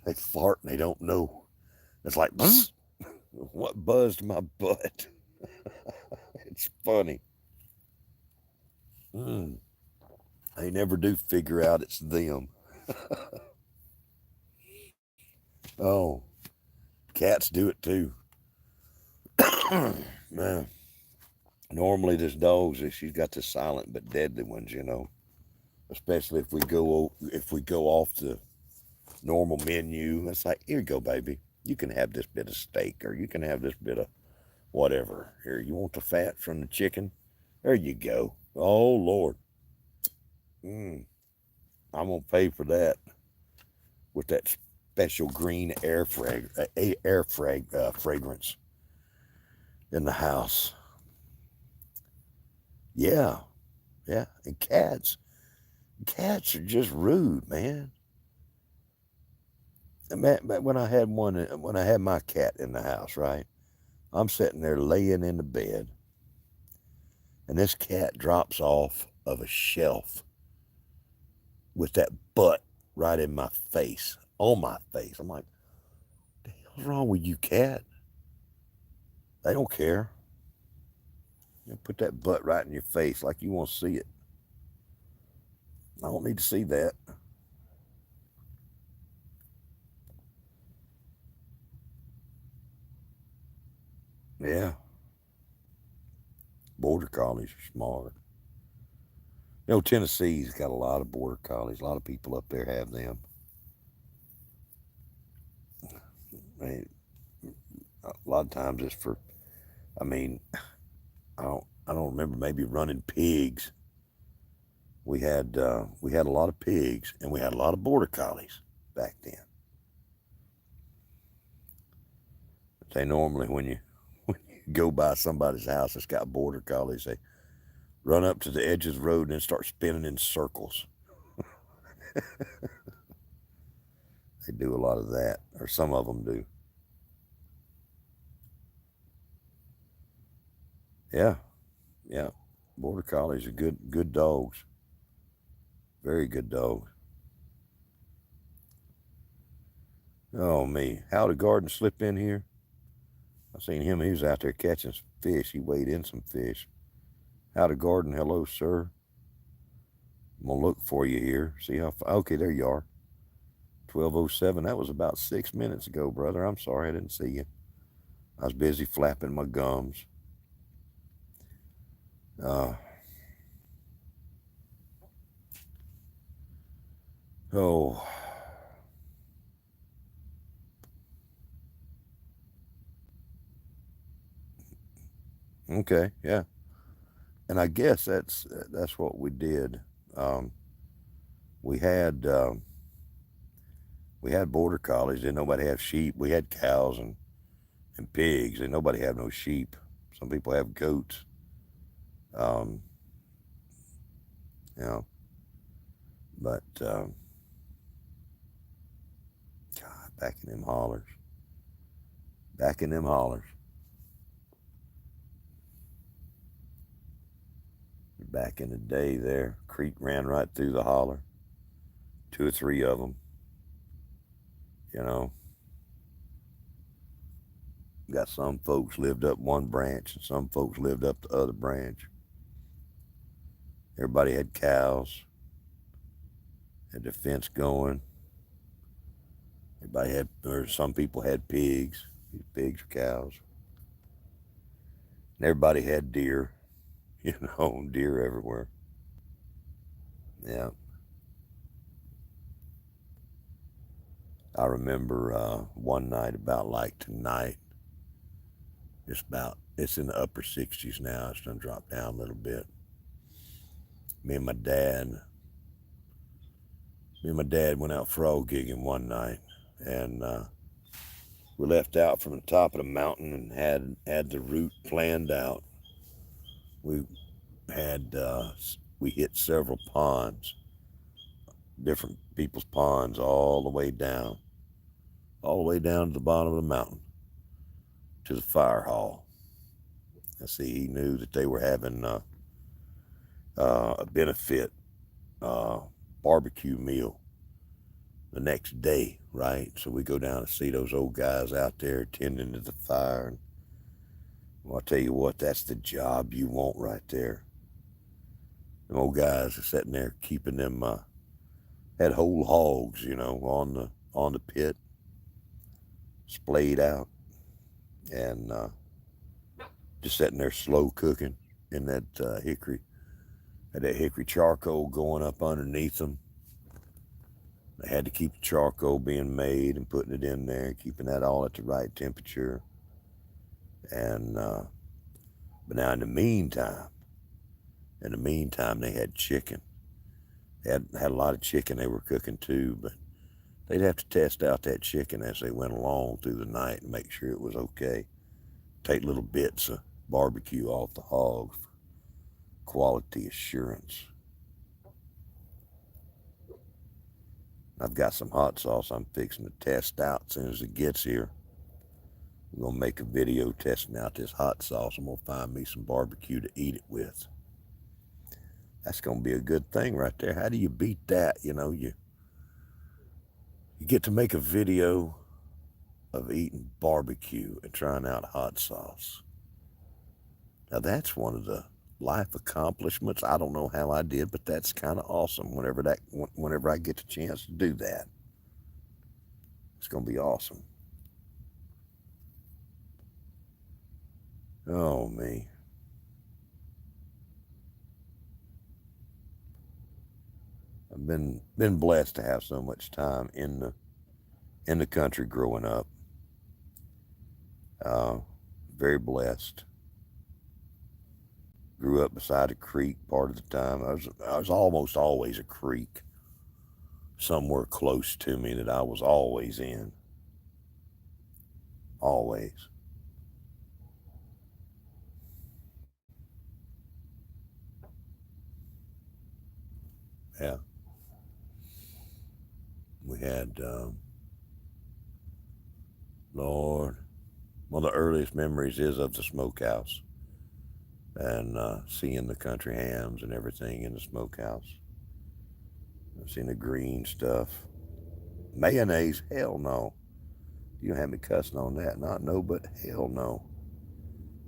They fart and they don't know. It's like, bzz, what buzzed my butt? It's funny. They never do figure out it's them. Oh, cats do it too. Man, normally this dog's, she's got the silent but deadly ones, especially if we go off the normal menu. It's like, here you go, baby. You can have this bit of steak, or you can have this bit of whatever. Here, you want the fat from the chicken? There you go. Oh, Lord. I'm going to pay for that with that special green air fragrance in the house. Yeah. And cats are just rude, man. When I had my cat in the house, right? I'm sitting there laying in the bed, and this cat drops off of a shelf with that butt right in my face, on my face. I'm like, the hell's wrong with you, cat? They don't care. You put that butt right in your face like you want to see it. I don't need to see that. Yeah. Border collies are smart. You know, Tennessee's got a lot of border collies. A lot of people up there have them. I mean, a lot of times it's for, I mean, I don't remember, maybe running pigs. We had a lot of pigs, and we had a lot of border collies back then. They normally, when you go by somebody's house that's got border collies, they run up to the edge of the road and then start spinning in circles. They do a lot of that, or some of them do. Yeah, yeah. Border collies are good dogs. Very good dogs. Oh me, how did Garden slip in here? I seen him. He was out there catching some fish. He weighed in some fish. How did Garden? Hello, sir. I'm gonna look for you here. See how far. Okay, there you are. 12:07. That was about 6 minutes ago, brother. I'm sorry I didn't see you. I was busy flapping my gums. Oh, okay, yeah. And I guess that's what we did. Um, we had we had border collies. Didn't nobody have sheep? We had cows and pigs. Didn't nobody have no sheep? Some people have goats. Um, you know, but God, back in them hollers, back in them hollers. Back in the day, there, creek ran right through the holler. 2 or 3 of them. You know, got some folks lived up one branch and some folks lived up the other branch. Everybody had cows, had their fence going. Everybody had, or some people had pigs. Pigs or cows. And everybody had deer. You know, deer everywhere. Yeah. I remember one night about like tonight, it's in the upper 60s now. It's done dropped down a little bit. Me and my dad, went out frog gigging one night, and we left out from the top of the mountain and had the route planned out. We had we hit several ponds, different people's ponds, all the way down to the bottom of the mountain to the fire hall. I see he knew that they were having a benefit barbecue meal the next day, right? So we go down to see those old guys out there tending to the fire. And well, I'll tell you what, that's the job you want right there. Them old guys are sitting there keeping them had whole hogs, you know, on the pit, splayed out, and just sitting there slow cooking in that hickory. Had that hickory charcoal going up underneath them. They had to keep the charcoal being made and putting it in there, keeping that all at the right temperature. And but now in the meantime, they had chicken. They had a lot of chicken they were cooking too, but they'd have to test out that chicken as they went along through the night and make sure it was okay. Take little bits of barbecue off the hogs for quality assurance. I've got some hot sauce I'm fixing to test out as soon as it gets here. I'm going to make a video testing out this hot sauce. I'm going to find me some barbecue to eat it with. That's going to be a good thing right there. How do you beat that? You get to make a video of eating barbecue and trying out hot sauce. Now that's one of the life accomplishments. I don't know how I did, but that's kind of awesome. Whenever I get the chance to do that, it's going to be awesome. Oh me. I've been blessed to have so much time in the country growing up. Uh, Very blessed. Grew up beside a creek part of the time. I was almost always a creek somewhere close to me that I was always in. Always. Yeah. We had, Lord, one of the earliest memories is of the smokehouse and seeing the country hams and everything in the smokehouse. I've seen the green stuff. Mayonnaise, hell no. You don't have me cussing on that. Not no, but hell no.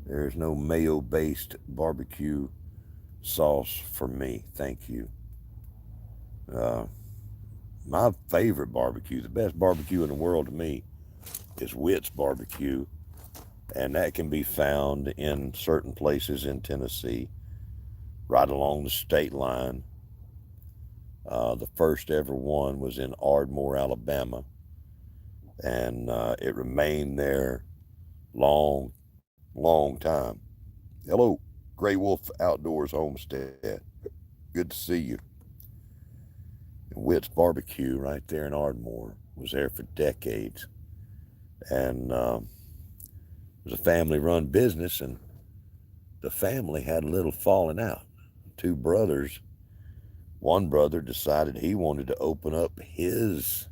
There's no mayo-based barbecue sauce for me. Thank you. Uh, my favorite barbecue, the best barbecue in the world to me, is Witt's barbecue, and that can be found in certain places in Tennessee, right along the state line. The first ever one was in Ardmore, Alabama, and it remained there long, long time. Hello, Gray Wolf Outdoors Homestead. Good to see you. And Witt's Barbecue right there in Ardmore was there for decades, and it was a family-run business, and the family had a little falling out. Two brothers. One brother decided he wanted to open up his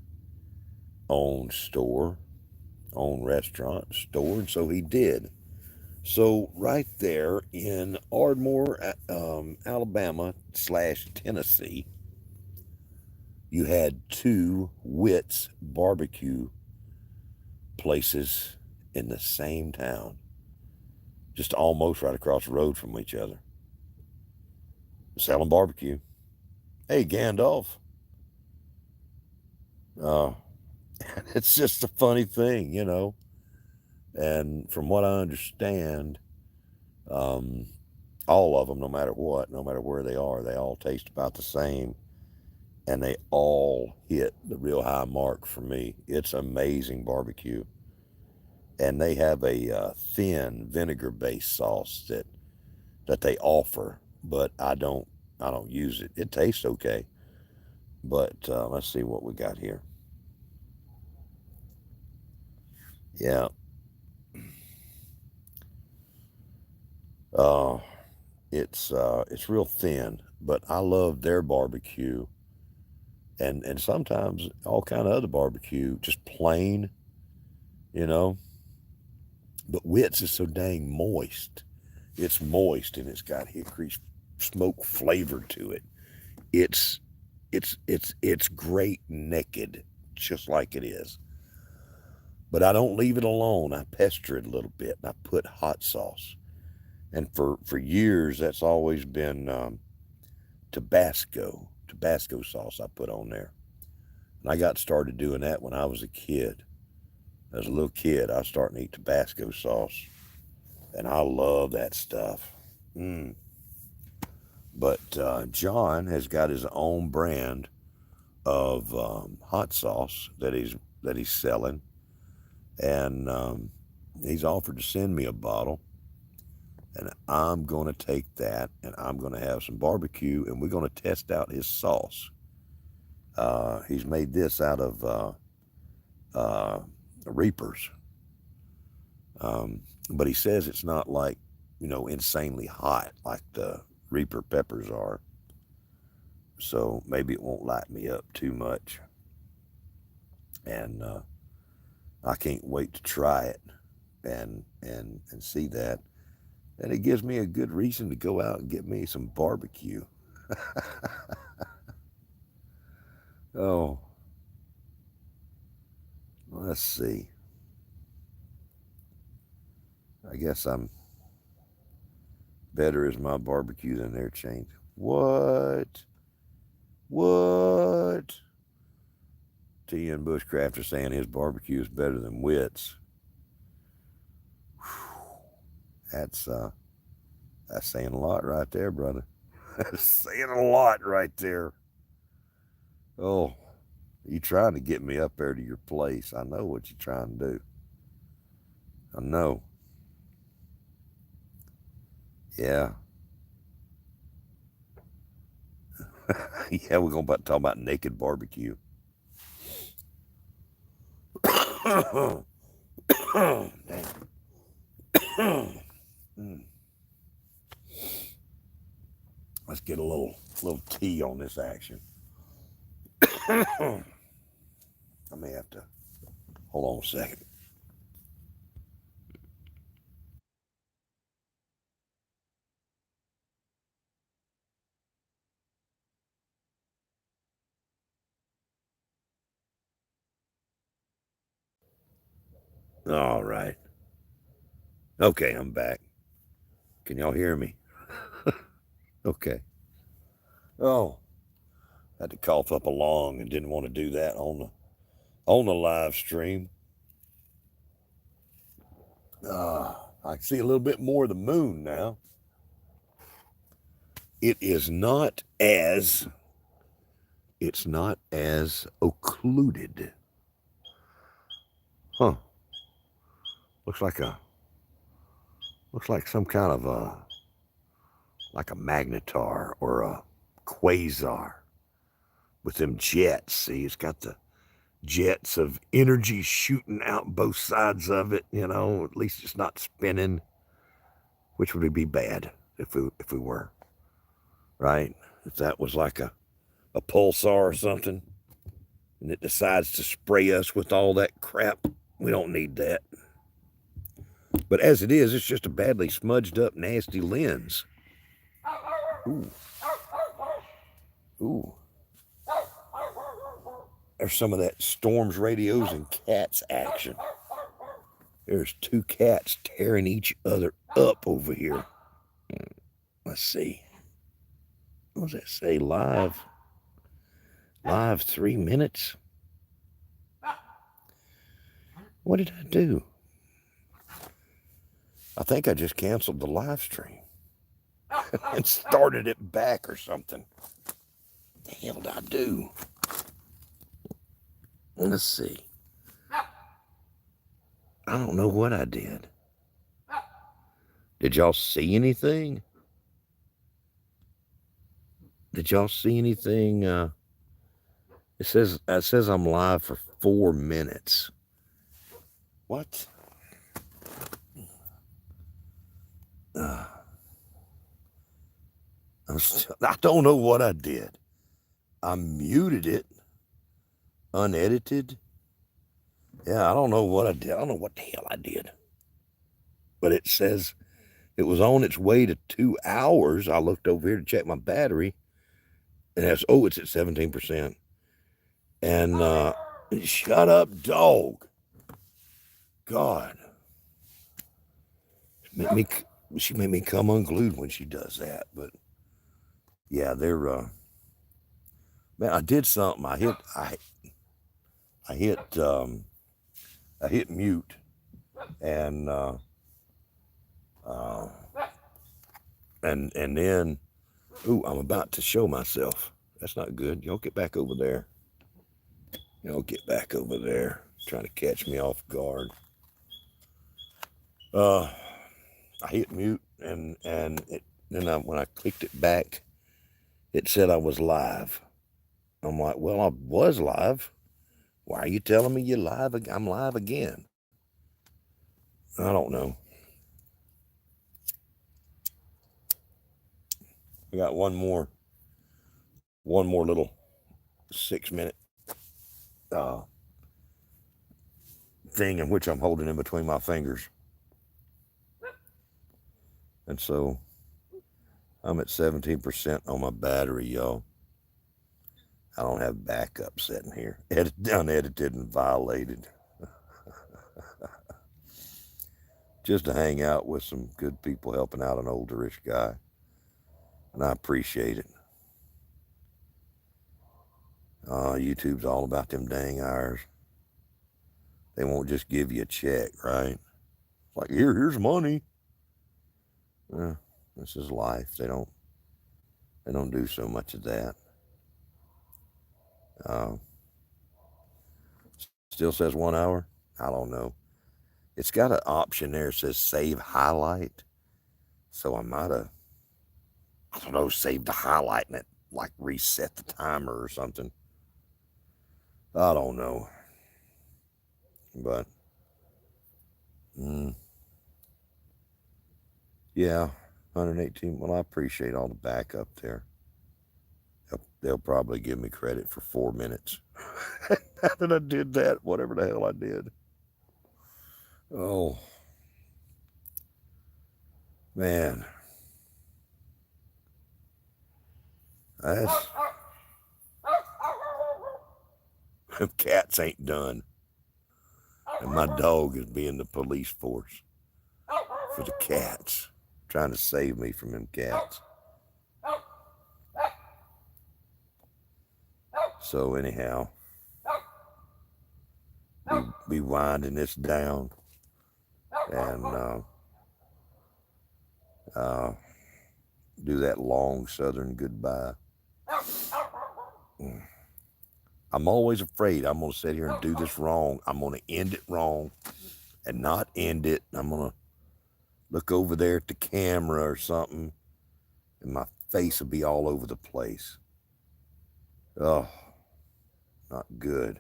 own store, own restaurant store, and so he did. So right there in Ardmore, Alabama / Tennessee, you had two Witt's barbecue places in the same town, just almost right across the road from each other, selling barbecue. Hey, Gandalf. Uh, it's just a funny thing. And from what I understand, um, all of them, no matter what, no matter where they are, they all taste about the same, and they all hit the real high mark for me. It's amazing barbecue, and they have a thin vinegar-based sauce that they offer, but I don't use it. It tastes okay, but let's see what we got here. Yeah. Uh, it's real thin, but I love their barbecue, and sometimes all kind of other barbecue, just plain, you know. But Witt's is so dang moist. It's moist and it's got hickory smoke flavor to it. It's it's great naked, just like it is. But I don't leave it alone. I pester it a little bit, and I put hot sauce. And for years, that's always been Tabasco sauce I put on there. And I got started doing that when I was a kid. As a little kid, I was starting to eat Tabasco sauce, and I love that stuff. Mm. But John has got his own brand of hot sauce that he's selling, and he's offered to send me a bottle, and I'm going to take that, and I'm going to have some barbecue, and we're going to test out his sauce. He's made this out of uh, Reapers, but he says it's not like, insanely hot like the Reaper peppers are. So maybe it won't light me up too much. And I can't wait to try it and see that. And it gives me a good reason to go out and get me some barbecue. Oh, let's see. I guess I'm better as my barbecue than their chain. What? What? T.N. Bushcrafter saying his barbecue is better than Witt's. That's saying a lot right there, brother. That's saying a lot right there. Oh, you trying to get me up there to your place. I know what you're trying to do. I know. Yeah. Yeah, we're going to talk about naked barbecue. Dang. Let's get a little tea on this action. I may have to hold on a second. All right. Okay, I'm back. Can y'all hear me? Okay. Oh, had to cough up a lung and didn't want to do that on the live stream. I can see a little bit more of the moon now. It's not as occluded. Huh. Looks like some kind of like a magnetar or a quasar with them jets. See, it's got the jets of energy shooting out both sides of it, at least it's not spinning, which would be bad if we were, right? If that was like a pulsar or something and it decides to spray us with all that crap, we don't need that. But as it is, it's just a badly smudged up, nasty lens. Ooh. Ooh. There's some of that storms, radios, and cats action. There's two cats tearing each other up over here. Let's see. What does that say? Live 3 minutes? What did I do? I think I just canceled the live stream and started it back or something. What the hell did I do? Let's see. I don't know what I did. Did y'all see anything? Did y'all see anything? It says I'm live for 4 minutes. What? I don't know what I did. I muted it, unedited. Yeah, I don't know what I did. I don't know what the hell I did. But it says it was on its way to 2 hours. I looked over here to check my battery. And it's at 17%. And shut up, dog. God. She made me come unglued when she does that. But yeah, they're man, I did something. I hit mute and then I'm about to show myself. That's not good. Y'all get back over there. Trying to catch me off guard. I hit mute and then when I clicked it back, it said I was live. I'm like, well, I was live. Why are you telling me you're live? I'm live again. I don't know. We got one more little 6-minute thing in which I'm holding in between my fingers. And so I'm at 17% on my battery, y'all. I don't have backup sitting here. Unedited and violated. Just to hang out with some good people helping out an olderish guy. And I appreciate it. YouTube's all about them dang hours. They won't just give you a check, right? It's like, here's money. This is life. They don't do so much of that. Still says 1 hour. I don't know. It's got an option there that says save highlight. So I might have, I don't know, saved the highlight and it like reset the timer or something. I don't know. But, yeah, 118. Well, I appreciate all the backup there. They'll probably give me credit for 4 minutes. Now that I did that, whatever the hell I did. Oh, man. Them cats ain't done. And my dog is being the police force for the cats, trying to save me from them cats. So anyhow, be winding this down and do that long southern goodbye. I'm always afraid I'm going to sit here and do this wrong. I'm going to end it wrong and not end it. I'm going to look over there at the camera or something and my face will be all over the place. Oh, not good.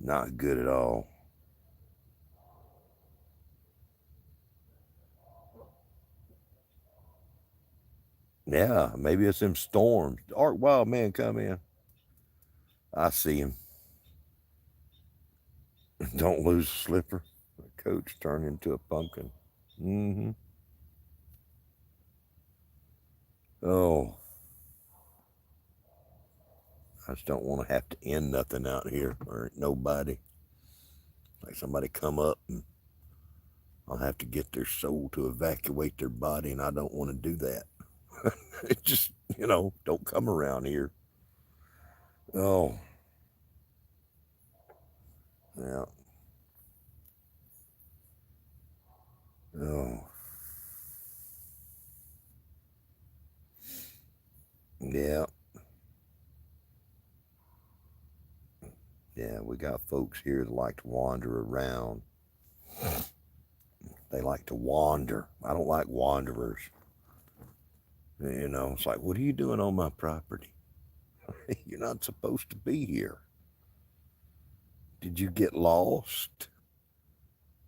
Not good at all. Yeah, maybe it's them storms. Ark Wild Man come in. I see him. Don't lose a slipper. The coach turned into a pumpkin. Oh. I just don't want to have to end nothing out here or nobody. Like somebody come up and I'll have to get their soul to evacuate their body, and I don't want to do that. It just, don't come around here. Oh. Yeah. Oh. Yeah. Yeah, we got folks here that like to wander around. They like to wander. I don't like wanderers. It's like, what are you doing on my property? You're not supposed to be here. Did you get lost?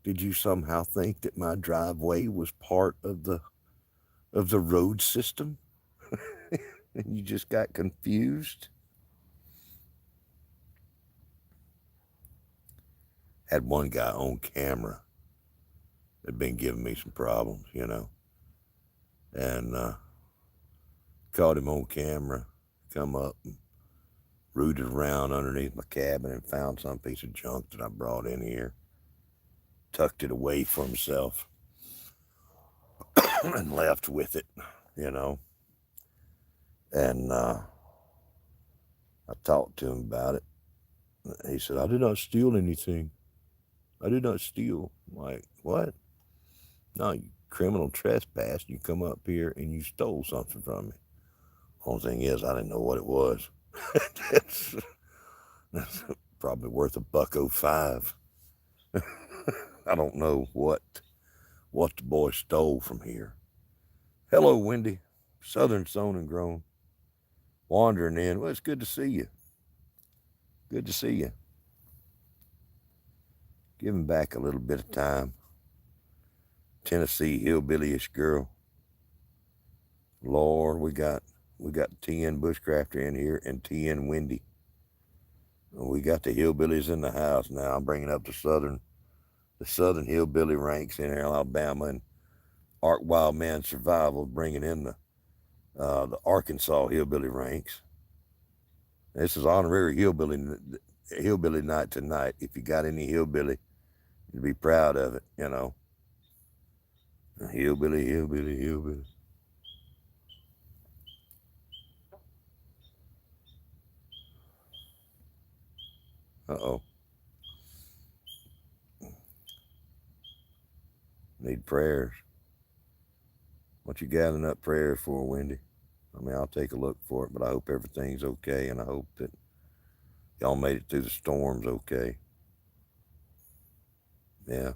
Did you somehow think that my driveway was part of the road system? And you just got confused? Had one guy on camera that been giving me some problems, and caught him on camera, come up and rooted around underneath my cabin and found some piece of junk that I brought in here, tucked it away for himself, and left with it, and I talked to him about it. He said, I did not steal anything. I did not steal. I'm like, what? No, you criminal trespass. You come up here and you stole something from me. Only thing is, I didn't know what it was. That's probably worth $1.05. I don't know what the boy stole from here. Hello, Wendy. Southern sown and grown. Wandering in. Well, it's good to see you. Good to see you. Giving back a little bit of time. Tennessee hillbillyish girl. Lord, we got TN Bushcrafter in here and TN Wendy. We got the hillbillies in the house now. I'm bringing up the southern hillbilly ranks in Alabama, and Ark Wild Man Survival, bringing in the Arkansas hillbilly ranks. This is honorary hillbilly night tonight. If you got any hillbilly, you'd be proud of it. You know, hillbilly, hillbilly, hillbilly. Uh-oh. Need prayers. What you gathering up prayers for, Wendy? I mean, I'll take a look for it, but I hope everything's okay, and I hope that y'all made it through the storms okay. Yeah.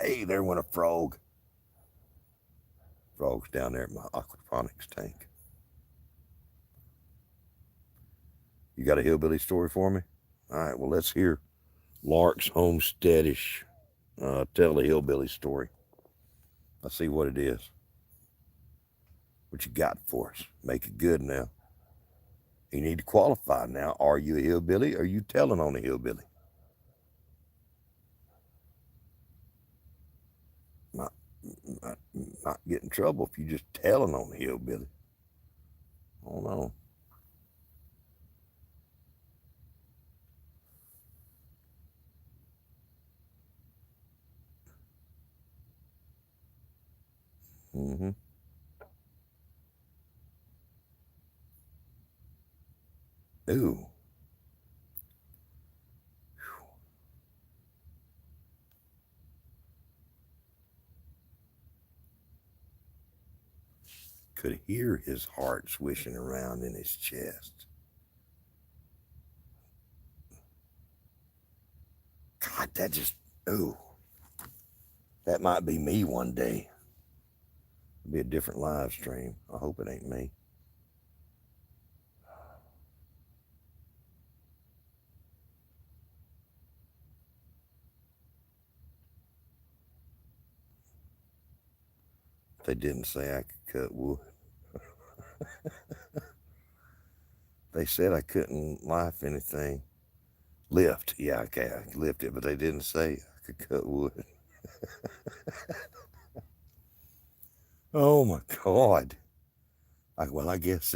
Hey, there went a frog. Frog's down there at my aquaponics tank. You got a hillbilly story for me? All right, well, let's hear Lark's homesteadish tell the hillbilly story. Let's see what it is. What you got for us? Make it good now. You need to qualify now. Are you a hillbilly? Or are you telling on a hillbilly? Not, not get in trouble if you just telling on a hillbilly. Hold on. Mm-hmm. Ooh. Could hear his heart swishing around in his chest. God, that just, ooh. That might be me one day. It'll be a different live stream. I hope it ain't me. They didn't say I could cut wood. They said I couldn't anything. Lift. Yeah, okay, I could lift it, but they didn't say I could cut wood. Oh my God. Well, I guess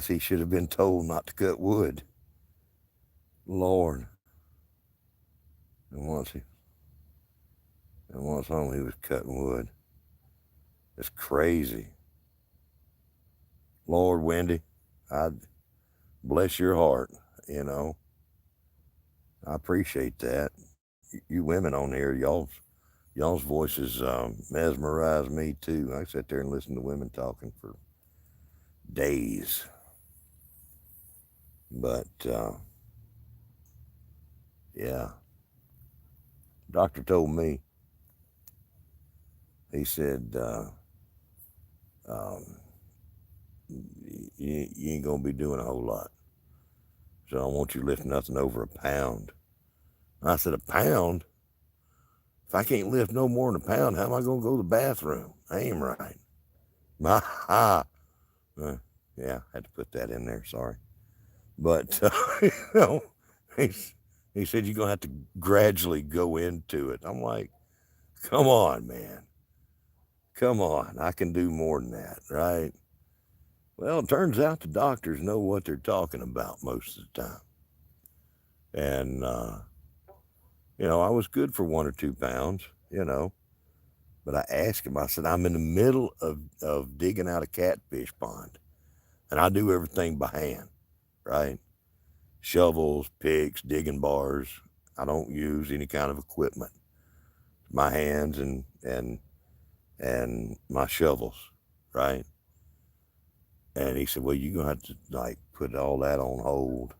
he should have been told not to cut wood. Lord. And once home, he was cutting wood. It's crazy. Lord, Wendy, I bless your heart. You know, I appreciate that. You women on here, y'all's voices mesmerize me too. I sit there and listen to women talking for days. But yeah, doctor told me. He said, um, you ain't gonna be doing a whole lot. So I don't want you to lift nothing over a pound. I said, a pound? If I can't lift no more than a pound, how am I gonna go to the bathroom? I ain't right. Yeah, I had to put that in there. Sorry, but you know, he said you're gonna have to gradually go into it. I'm like, come on, man, come on, I can do more than that, right? Well, it turns out the doctors know what they're talking about most of the time, and I was good for 1 or 2 pounds, but I asked him. I said, I'm in the middle of digging out a catfish pond, and I do everything by hand, right? Shovels, picks, digging bars. I don't use any kind of equipment. My hands and my shovels, right? And he said, well, you're gonna have to like put all that on hold.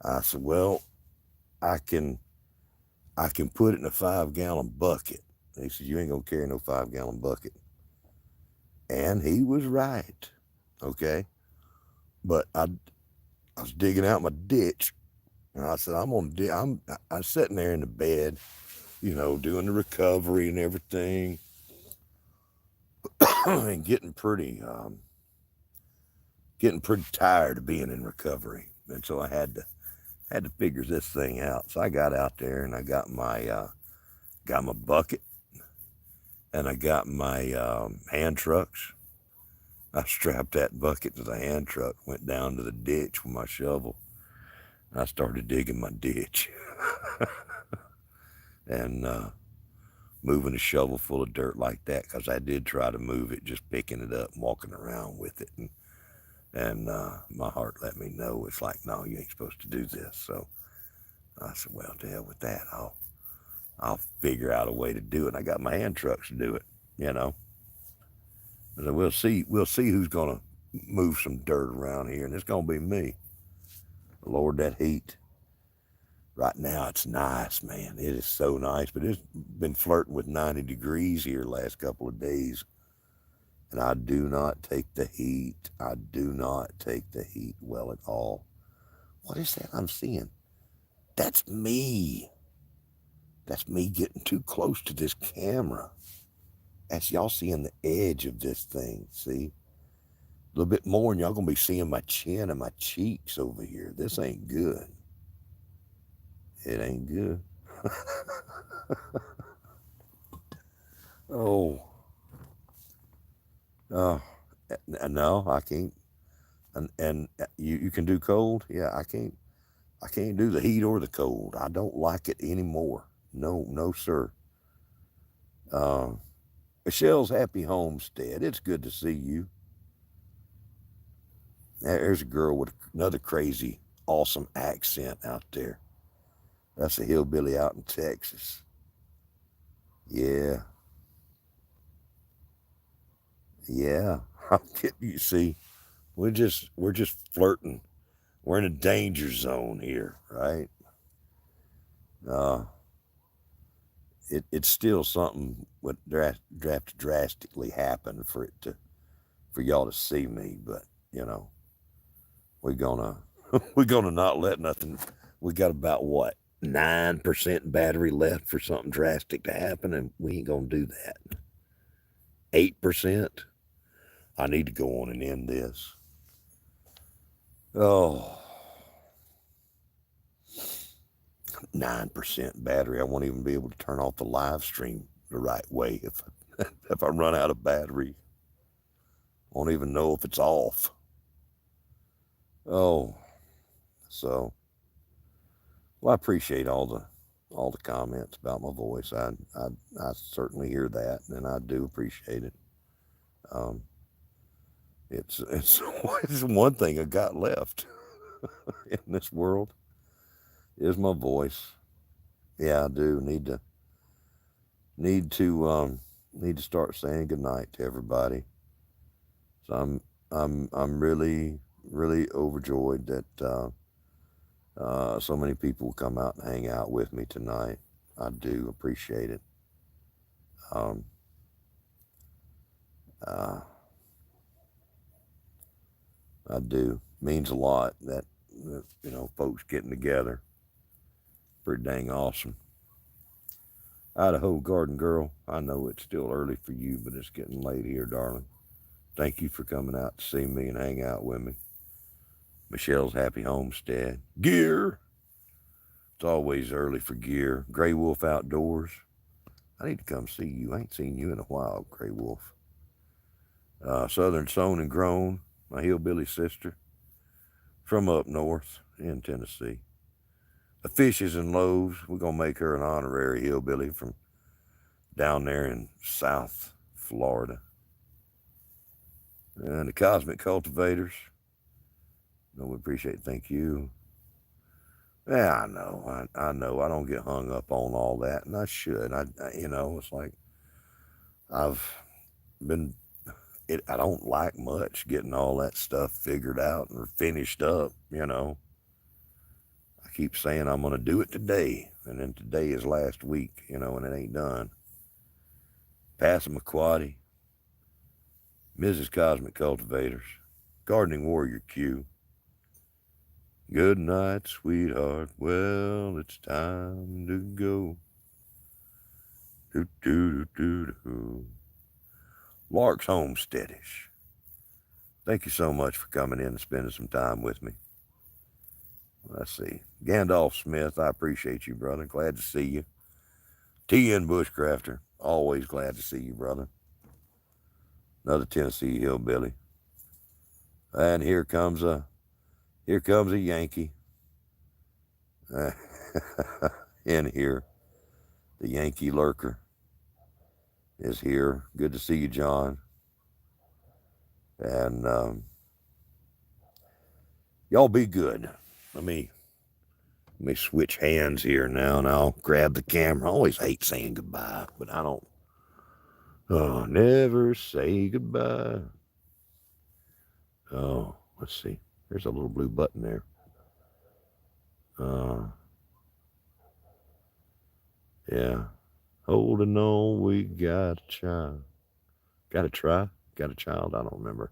I said, well, I can put it in a 5-gallon bucket. And he said, you ain't gonna carry no 5-gallon bucket. And he was right. Okay. But I was digging out my ditch, and I said, I'm sitting there in the bed, doing the recovery and everything, and getting pretty tired of being in recovery. And so I had to had to figure this thing out. So I got out there and I got my bucket and I got my hand trucks. I strapped that bucket to the hand truck, went down to the ditch with my shovel. I started digging my ditch and moving a shovel full of dirt like that, because I did try to move it, just picking it up and walking around with it. And my heart let me know, it's like, no, you ain't supposed to do this. So I said, well, to hell with that. I'll figure out a way to do it. And I got my hand trucks to do it, you know. So we'll see who's gonna move some dirt around here, and it's gonna be me. Lord, that heat. Right now it's nice, man. It is so nice, but it's been flirting with 90 degrees here the last couple of days. And I do not take the heat. I do not take the heat well at all. What is that I'm seeing? That's me. That's me getting too close to this camera. That's y'all seeing the edge of this thing, see? A little bit more and y'all gonna be seeing my chin and my cheeks over here. This ain't good. It ain't good. Oh. No, I can't. And you can do cold? Yeah, I can't do the heat or the cold. I don't like it anymore. No, sir. Michelle's Happy Homestead. It's good to see you. There's a girl with another crazy, awesome accent out there. That's a hillbilly out in Texas. Yeah. I'm getting, you see, we're just flirting. We're in a danger zone here, right? It's still something would have to drastically happen for y'all to see me, but you know, we're gonna not let nothing. We got about what, 9% battery left for something drastic to happen, and we ain't gonna do that. 8%. I need to go on and end this. Oh, 9% battery. I won't even be able to turn off the live stream the right way if I run out of battery. Won't even know if it's off. Oh, so well, I appreciate all the comments about my voice. I certainly hear that, and I do appreciate it. It's it's one thing I got left in this world is my voice. Yeah, I do need to start saying goodnight to everybody. So I'm really overjoyed that so many people will come out and hang out with me tonight. I do appreciate it. Uh, I do. Means a lot that folks getting together. Pretty dang awesome. Idaho Garden Girl, I know it's still early for you, but it's getting late here, darling. Thank you for coming out to see me and hang out with me. Michelle's Happy Homestead. Gear. It's always early for Gear. Gray Wolf Outdoors. I need to come see you. I ain't seen you in a while, Gray Wolf. Southern Sown and Grown, my hillbilly sister from up north in Tennessee. The Fishes and Loaves, we're going to make her an honorary hillbilly from down there in South Florida. And the Cosmic Cultivators, we appreciate it. Thank you. Yeah, I know. I know. I don't get hung up on all that, and I should. It's like I've been. I don't like much getting all that stuff figured out or finished up. I keep saying I'm going to do it today, and then today is last week. And it ain't done. Passamaquoddy, Mrs. Cosmic Cultivators, Gardening Warrior Q. Good night, sweetheart. Well, it's time to go. Do do do do do. Lark's Homesteadish. Thank you so much for coming in and spending some time with me. Let's see. Gandalf Smith, I appreciate you, brother. Glad to see you. T.N. Bushcrafter, always glad to see you, brother. Another Tennessee hillbilly. And here comes a Yankee. In here. The Yankee lurker is here. Good to see you, John. And y'all be good. Let me switch hands here now, and I'll grab the camera. I always hate saying goodbye, but I don't. Oh, never say goodbye. Oh, let's see. There's a little blue button there. Yeah. Holding on, we got a child. Got a child? I don't remember.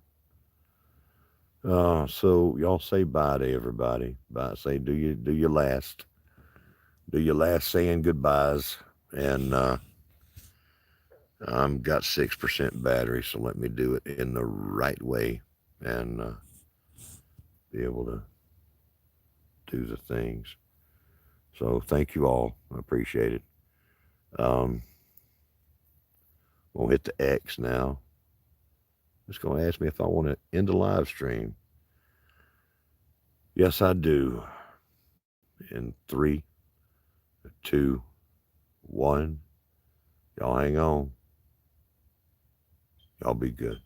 So y'all say bye to everybody. Bye. Say do your last saying goodbyes. And I'm got 6% battery, so let me do it in the right way and be able to do the things. So thank you all. I appreciate it. We'll hit the X now. It's going to ask me if I want to end the live stream. Yes, I do. In 3, 2, 1. Y'all hang on. Y'all be good.